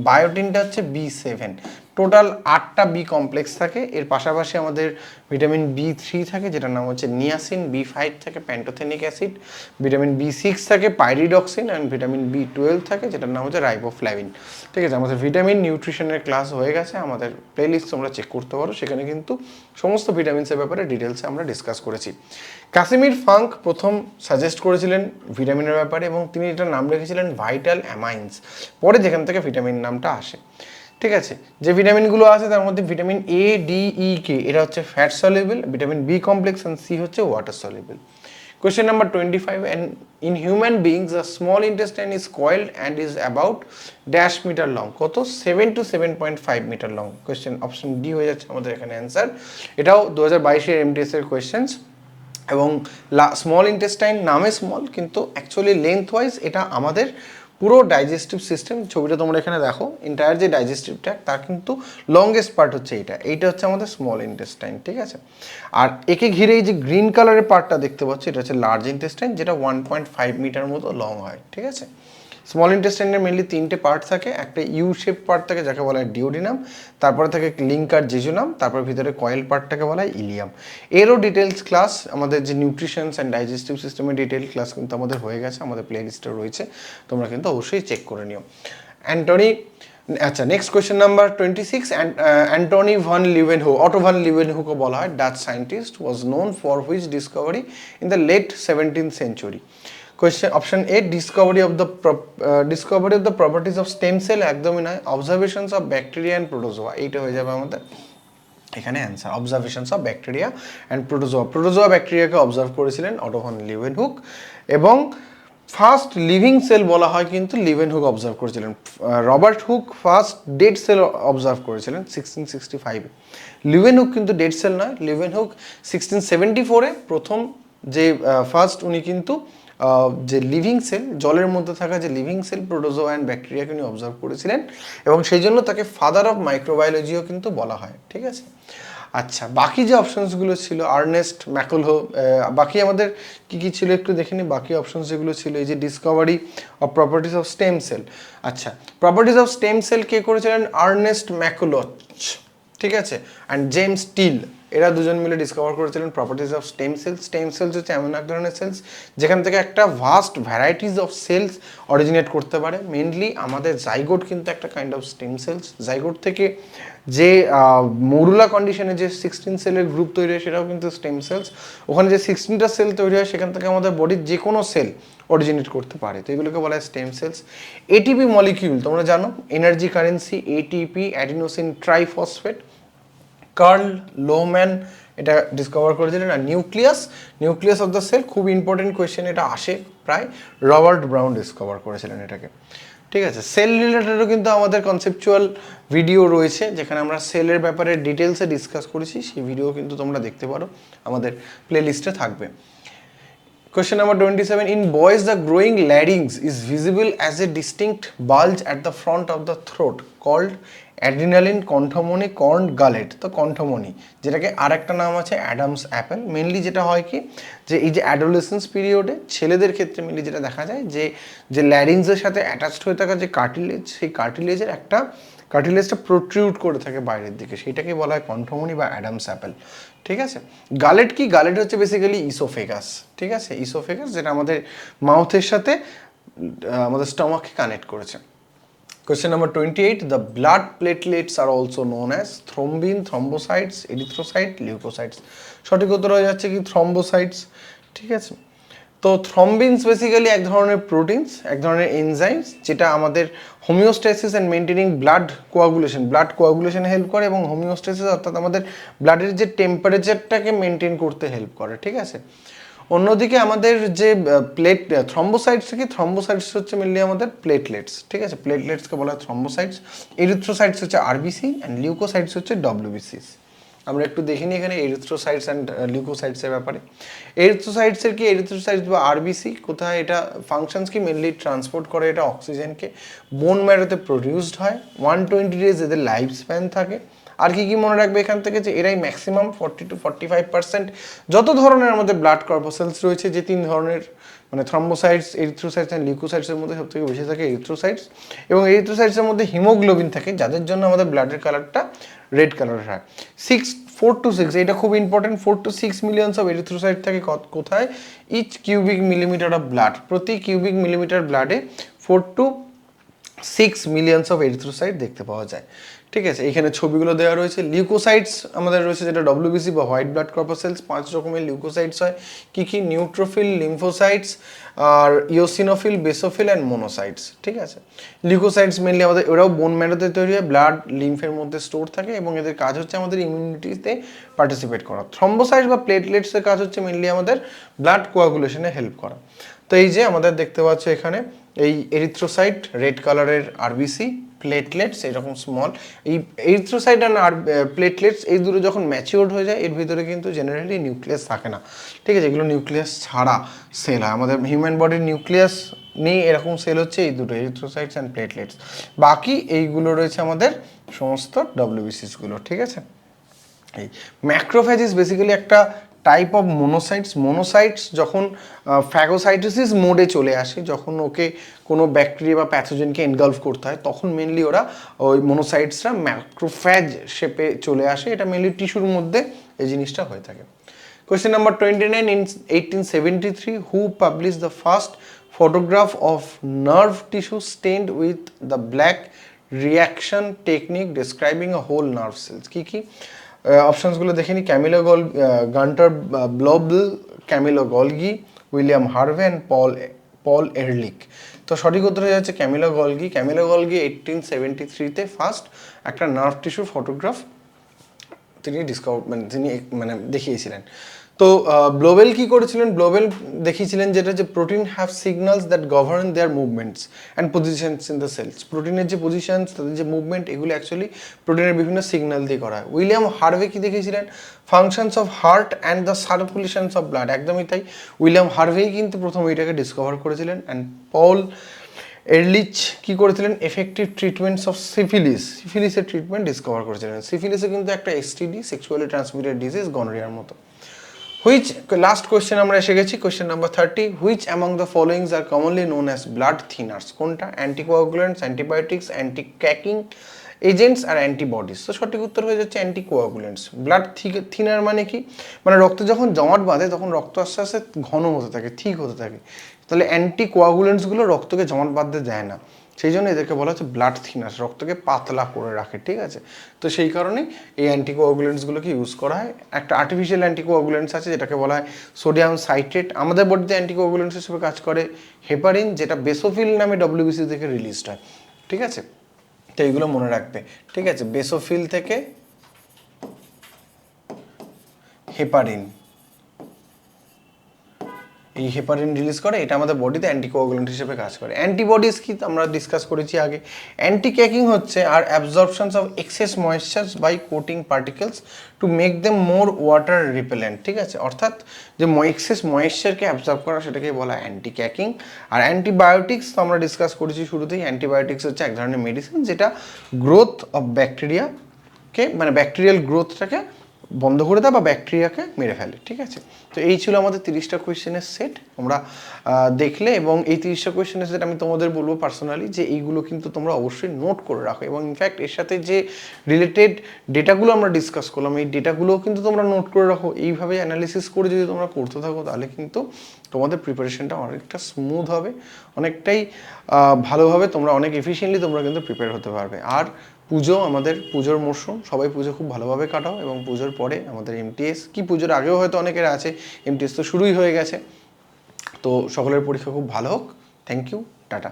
[SPEAKER 1] বায়োটিনটা হচ্ছে B7। টোটাল 8টা বি কমপ্লেক্স থাকে। এর পাশাপাশি আমাদের ভিটামিন B3 থাকে, যেটার নাম হচ্ছে নিয়াসিন, B5 থাকে প্যান্টোথেনিক অ্যাসিড, ভিটামিন B6 থাকে পাইরিডক্সিন, অ্যান্ড ভিটামিন B12 থাকে, যেটার নাম হচ্ছে রাইবোফ্লাভিন। ঠিক আছে, আমাদের ভিটামিন নিউট্রিশনের ক্লাস হয়ে গেছে, আমাদের প্লেলিস্ট তোমরা চেক করতে পারো, সেখানে কিন্তু সমস্ত ভিটামিনসের ব্যাপারে ডিটেলসে আমরা ডিসকাস করেছি। কাসিমির ফাঙ্ক প্রথম সাজেস্ট করেছিলেন ভিটামিনের ব্যাপারে, এবং তিনি এটার নাম রেখেছিলেন ভাইটাল অ্যামাইন্স, পরে যেখান থেকে ভিটামিন নামটা আসে। ঠিক আছে, যে ভিটামিনগুলো আছে তার মধ্যে vitamin A, D, E, K এটা হচ্ছে fat soluble, vitamin B complex and C হচ্ছে water soluble. Question number 25, and in human beings a small intestine is coiled and is about dash meter long, কত 7 to 7.5 metre long. Question option D হয়ে যাচ্ছে আমাদের এখানে answer. এটাও 2022 এর MTS এর questions. এবং স্মল ইন্টেস্টাইন নামে স্মল, কিন্তু অ্যাকচুয়ালি লেন্থ ওয়াইজ এটা আমাদের পুরো ডাইজেস্টিভ সিস্টেম, ছবিটা তোমরা এখানে দেখো, এন্টায়ার যে ডাইজেস্টিভ ট্র্যাক্ট তার কিন্তু লংগেস্ট পার্ট হচ্ছে এইটা হচ্ছে আমাদের স্মল ইন্টেস্টাইন। ঠিক আছে, আর একে ঘিরে এই যে গ্রিন কালারের পার্টটা দেখতে পাচ্ছি এটা হচ্ছে লার্জ ইন্টেস্টাইন, যেটা 1.5 মিটার মতো লং হয়। ঠিক আছে, স্মল ইন্টেস্টাইনের মেনলি 3টে পার্ট থাকে, একটা ইউ শেপ পার্ট থাকে যাকে বলা হয় ডিওডিনাম, তারপরে থাকে লিঙ্কার জেজুনাম, তারপর ভিতরে কয়েল পার্টটাকে বলা হয় ইলিয়াম। এরও ডিটেলস ক্লাস আমাদের যে নিউট্রিশনস অ্যান্ড ডাইজেস্টিভ সিস্টেমের ডিটেল ক্লাস কিন্তু আমাদের হয়ে গেছে, আমাদের প্লে লিস্টে রয়েছে, তোমরা কিন্তু অবশ্যই চেক করে নিও। অ্যান্টনি, আচ্ছা next question number 26, Antonie van Leeuwenhoek, Otto van লিউয়েনহুকও বলা হয়, Dutch scientist, was known for which discovery in the late 17th century। Question option A, discovery of the properties of stem cell, একদমই নয়, observations of bacteria and protozoa, এইটা হয়ে যাবে আমাদের এখানে answer, observations of bacteria and protozoa ব্যাকটেরিয়াকে observe করেছিলেন Otto van Leeuwenhoek, এবং ফার্স্ট লিভিং সেল বলা হয় কিন্তু লিউয়েনহুক অবজার্ভ করেছিলেন। Robert Hooke first dead cell observe করেছিলেন 1665। লিউয়েনহুক কিন্তু ডেড সেল নয়, লিউয়েনহুক 1674-এ প্রথম যে ফার্স্ট উনি কিন্তু যে লিভিং সেল, জলের মধ্যে থাকা যে লিভিং সেল প্রোটোজোয়া অ্যান্ড ব্যাকটেরিয়াকে উনি অবজার্ভ করেছিলেন, এবং সেই জন্য তাকে ফাদার অফ মাইক্রোবায়োলজিও কিন্তু বলা হয়। ঠিক আছে, আচ্ছা বাকি যে অপশনসগুলো ছিল আর্নেস্ট ম্যাকলহো, বাকি আমাদের কি কি ছিল একটু দেখে নিই। বাকি অপশনস যেগুলো ছিল, এই যে Discovery of properties of stem cell, আচ্ছা প্রপার্টিস অফ স্টেম সেল কে করেছিলেন? আর্নেস্ট ম্যাকলচ। ঠিক আছে, অ্যান্ড জেমস স্টিল, এরা দুজন মিলে ডিসকভার করেছিলেন properties of stem cells. Stem cells হচ্ছে এমন এক ধরনের সেলস যেখান থেকে একটা vast varieties of cells originate করতে পারে। মেনলি আমাদের জাইগোট কিন্তু একটা kind of stem cells. Zygote থেকে যে মরুলা কন্ডিশনে যে 16 সেলের গ্রুপ তৈরি হয় সেটাও কিন্তু স্টেম সেলস। ওখানে যে 16টা সেল তৈরি হয় সেখান থেকে আমাদের বডির যে কোনো সেল অরিজিনেট করতে পারে, তো এগুলোকে বলা হয় স্টেম সেলস। এটিপি মলিকিউল তোমরা জানো, energy currency, ATP adenosine triphosphate, Karl Lohmann এটা ডিসকভার করেছিলেন। আর নিউক্লিয়াস অফ দ্য সেল, খুব ইম্পর্টেন্ট কোয়েশ্চেন এটা আসে প্রায়, রবার্ট ব্রাউন ডিসকভার করেছিলেন এটাকে। ঠিক আছে, সেল রিলেটেডও কিন্তু আমাদের কনসেপচুয়াল ভিডিও রয়েছে যেখানে আমরা সেলের ব্যাপারে ডিটেলসে ডিসকাস করেছি, সেই ভিডিও কিন্তু তোমরা দেখতে পারো, আমাদের প্লে লিস্টে থাকবে। Question number 27. In boys, the growing larynx is visible as a distinct bulge at the front of the throat called adrenaline conthomony corn gullet. তো কণ্ঠমণি, যেটাকে আরেকটা নাম আছে অ্যাডামস অ্যাপেল। মেনলি যেটা হয় কি, যে এই যে অ্যাডোলেসেন্স পিরিয়ডে ছেলেদের ক্ষেত্রে মেনলি যেটা দেখা যায় যে ল্যারিংসের সাথে অ্যাটাচড হয়ে থাকা যে কার্টিলেজ, সেই কার্টিলেজের একটা কার্টিলেজটা প্রোট্রিউড করে থাকে বাইরের দিকে, সেইটাকে বলা হয় কণ্ঠমণি বা অ্যাডামস অ্যাপেল। ঠিক আছে, গালেট কি? গালেট হচ্ছে বেসিক্যালি ইসোফেগাস। ঠিক আছে, ইসোফেগাস যেটা আমাদের মাউথের সাথে আমাদের স্টমাককে কানেক্ট করেছে। Question number 28. The blood platelets are also known as thrombin, thrombocytes, erythrocyte, leukocytes. সঠিক উত্তর হয়ে যাচ্ছে কি থ্রম্বোসাইটস। ঠিক আছে, তো থ্রম্বিনস বেসিক্যালি এক ধরনের প্রোটিনস, এক ধরনের এনজাইমস, যেটা আমাদের হোমিওস্ট্যাসিস অ্যান্ড মেনটেনিং ব্লাড কোয়াগুলেশনে হেল্প করে, এবং হোমিওস্ট্যাসিস অর্থাৎ আমাদের ব্লাডের যে টেম্পারেচারটাকে মেনটেন করতে হেল্প করে। ঠিক আছে, অন্যদিকে আমাদের যে থ্রম্বোসাইটস হচ্ছে মেনলি আমাদের প্লেটলেটস। ঠিক আছে, প্লেটলেটসকে বলা হয় থ্রম্বোসাইটস। এরিথ্রোসাইটস হচ্ছে আরবিসি, অ্যান্ড লিউকোসাইটস হচ্ছে ডব্লিউবিসিস। আমরা একটু দেখে নিই এখানে এরিথ্রোসাইটস অ্যান্ড লিউকোসাইটসের ব্যাপারে। এরিথ্রোসাইটসের কি, এরিথ্রোসাইটস বা আরবিসি কোথায়, এটা ফাংশনস কি, মেনলি ট্রান্সপোর্ট করে এটা অক্সিজেনকে, বোন ম্যারোতে প্রডিউসড হয়, 120 ডেজ এদের লাইফ স্প্যান থাকে। আর কি কি মনে রাখবে এখান থেকে, যে এরাই ম্যাক্সিমাম 40 to 45% যত ধরনের আমাদের ব্লাড কর্পাসেলস রয়েছে, যে তিন ধরনের মানে থ্রম্বোসাইটস, এরিথ্রোসাইটস অ্যান্ড লিউকোসাইটসের মধ্যে সবথেকে বেশি থাকে এরিথ্রোসাইটস, এবং এরিথ্রোসাইটসের মধ্যে হিমোগ্লোবিন থাকে, যাদের জন্য আমাদের ব্লাডের কালারটা রেড কালার হয়। 4 to 6, এটা খুব important, 4 to 6 millions of erythrocyte থাকে কোথায়? Each cubic millimetre of blood, প্রতি কিউবিক মিলিমিটার ব্লাডে 4 to 6 মিলিয়নস অফ এরিথ্রোসাইট দেখতে পাওয়া যায়। ঠিক আছে, এখানে ছবিগুলো দেওয়া রয়েছে। লিউকোসাইটস আমাদের রয়েছে, যেটা ডব্লিউবিসি বা হোয়াইট ব্লাড কর্পাসেলস। 5 রকমের লিউকোসাইটস হয়, কি কি? নিউট্রোফিল, লিম্ফোসাইটস, আর ইওসিনোফিল, বেসোফিল অ্যান্ড মোনোসাইটস। ঠিক আছে, লিউকোসাইটস মেনলি আমাদের, ওরাও বোন ম্যারোতে তৈরি হয়, ব্লাড লিম্ফের মধ্যে স্টোর থাকে, এবং এদের কাজ হচ্ছে আমাদের ইমিউনিটিতে পার্টিসিপেট করা। থ্রম্বোসাইটস বা প্লেটলেটসের কাজ হচ্ছে মেনলি আমাদের ব্লাড কোয়াগুলেশনে হেল্প করা। তো এই যে আমাদের দেখতে পাচ্ছ এখানে এই এরিথ্রোসাইট রেড কালারের আরবিসি, প্লেটলেটস এরকম স্মল। এই এরিথ্রোসাইট আর প্লেটলেটস এই দুটো যখন ম্যাচিওর্ড হয়ে যায়, এর ভিতরে কিন্তু জেনারেলি নিউক্লিয়াস থাকে না। ঠিক আছে, এগুলো নিউক্লিয়াস ছাড়া সেল হয়। আমাদের হিউম্যান বডির নিউক্লিয়াস নেই এরকম সেল হচ্ছে এই দুটো, এরিথ্রোসাইটস অ্যান্ড প্লেটলেটস। বাকি এইগুলো রয়েছে আমাদের সমস্ত ডব্লিউবিসিসগুলো। ঠিক আছে, এই ম্যাক্রোফেজ বেসিক্যালি একটা টাইপ অফ মোনোসাইটস। মোনোসাইটস যখন ফ্যাগোসাইটোসিস মোডে চলে আসে, যখন ওকে কোনো ব্যাকটেরিয়া বা প্যাথোজেনকে এনগালফ করতে হয়, তখন মেনলি ওরা ওই মোনোসাইটসরা ম্যাক্রোফ্যাজ শেপে চলে আসে। এটা মেনলি টিস্যুর মধ্যে এই জিনিসটা হয়ে থাকে। Question number 29, in 1873 who published the first photograph of nerve tissue stained with the black reaction technique describing a whole nerve cells? কি কি অপশনসগুলো দেখে নি। Camillo Gunter Blobel, Camillo Golgi, William Harvey and Paul Ehrlich. তো সঠিক উত্তর হয়ে যাচ্ছে ক্যামিলো গলগি। ক্যামিলো গলগি 1873-তে ফার্স্ট একটা নার্ভ টিস্যুর ফটোগ্রাফ তিনি দেখিয়েছিলেন। তো ব্লোবেল কি করেছিলেন? ব্লোবেল দেখিয়েছিলেন যেটা যে protein have signals that govern their movements and positions in the cells. প্রোটিনের যে পজিশনস, তাদের যে মুভমেন্ট, এগুলো অ্যাকচুয়ালি প্রোটিনের বিভিন্ন সিগন্যাল দিয়ে করা হয়। উইলিয়াম হার্ভে কি দেখিয়েছিলেন? Functions of heart and the সার্কুলেশনস of blood. একদমই তাই, উইলিয়াম হার্ভেই কিন্তু প্রথম এইটাকে ডিসকভার করেছিলেন। অ্যান্ড পল এরলিচ কি করেছিলেন? এফেক্টিভ ট্রিটমেন্টস অফ সিফিলিস, সিফিলিসের ট্রিটমেন্ট ডিসকভার করেছিলেন। সিফিলিসে কিন্তু একটা এসটিডি, সেক্সুয়ালি ট্রান্সমিটেড ডিজিজ, গনোরিয়ার মতো। হুইচ, লাস্ট কোয়েশ্চেন আমরা এসে গেছি, question number 30, which among the followings are commonly known as blood thinners? কোনটা? Anticoagulants, antibiotics, anti caking agents আর অ্যান্টিবডিজ। তো সঠিক উত্তর হয়ে যাচ্ছে অ্যান্টিকোয়াগুলেন্টস। ব্লাড থিনার মানে কি? মানে রক্ত যখন জমাট বাঁধে তখন রক্ত আস্তে আস্তে ঘন হতে থাকে, ঠিক হতে থাকে। তাহলে অ্যান্টিকোয়াগুলেন্টসগুলো রক্তকে জমাট বাঁধতে দেয় না, সেই জন্য এদেরকে বলা হচ্ছে ব্লাড থিনার্স, রক্তকে পাতলা করে রাখে। ঠিক আছে, তো সেই কারণে এই অ্যান্টিকোয়াগুলেন্টসগুলোকে ইউজ করা হয়। একটা আর্টিফিশিয়াল অ্যান্টিকোয়াগুলেন্টস আছে যেটাকে বলা হয় সোডিয়াম সাইট্রেট। আমাদের বডিতে অ্যান্টিকোয়াগুলেন্টস হিসেবে কাজ করে হেপারিন, যেটা বেসোফিল নামে ডব্লিউবিসি থেকে রিলিজড হয়। ঠিক আছে, তো এইগুলো মনে রাখবে। ঠিক আছে, বেসোফিল থেকে হেপারিন, এই হেপারিন রিলিজ করে, এটা আমাদের বডিতে অ্যান্টিকোয়াগুলেন্ট হিসেবে কাজ করে। অ্যান্টিবডিজ কি আমরা ডিসকাস করেছি আগে। অ্যান্টি ক্যাকিং হচ্ছে আর absorptions of excess moistures by coating particles to make them more water repellent. ঠিক আছে, অর্থাৎ যে এক্সেস ময়েশ্চারকে অ্যাবজর্ব করা, সেটাকে বলা অ্যান্টি ক্যাকিং। আর অ্যান্টিবায়োটিক্স তো আমরা ডিসকাস করেছি শুরুতেই। অ্যান্টিবায়োটিক্স হচ্ছে এক ধরনের মেডিসিন যেটা গ্রোথ অফ ব্যাকটেরিয়াকে, মানে ব্যাকটেরিয়াল গ্রোথটাকে বন্ধ করে দেয় বা ব্যাকটেরিয়াকে মেরে ফেলে। ঠিক আছে, তো এই ছিল আমাদের 30টা কোয়েশ্চেনের সেট তোমরা দেখলে, এবং এই 30টা কোয়েশ্চেনের সেট আমি তোমাদের বলবো পার্সোনালি যে এইগুলো কিন্তু তোমরা অবশ্যই নোট করে রাখো, এবং ইনফ্যাক্ট এর সাথে যে রিলেটেড ডেটাগুলো আমরা ডিসকাস করলাম, এই ডেটাগুলোও কিন্তু তোমরা নোট করে রাখো। এইভাবে অ্যানালিসিস করে যদি তোমরা করতে থাকো, তাহলে কিন্তু তোমাদের প্রিপারেশনটা অনেকটা স্মুথ হবে, অনেকটাই ভালোভাবে তোমরা অনেক এফিশিয়েন্টলি তোমরা কিন্তু প্রিপেয়ার হতে পারবে। আর পুজো, আমাদের পুজোর মরশুম, সবাই পুজো খুব ভালোভাবে কাটাও, এবং পুজোর পরে আমাদের এমটিএস, কি পুজোর আগেও হয়তো অনেকের আছে, এমটিএস তো শুরুই হয়ে গেছে। তো সকলের পরীক্ষা খুব ভালো হোক। Thank you, tata.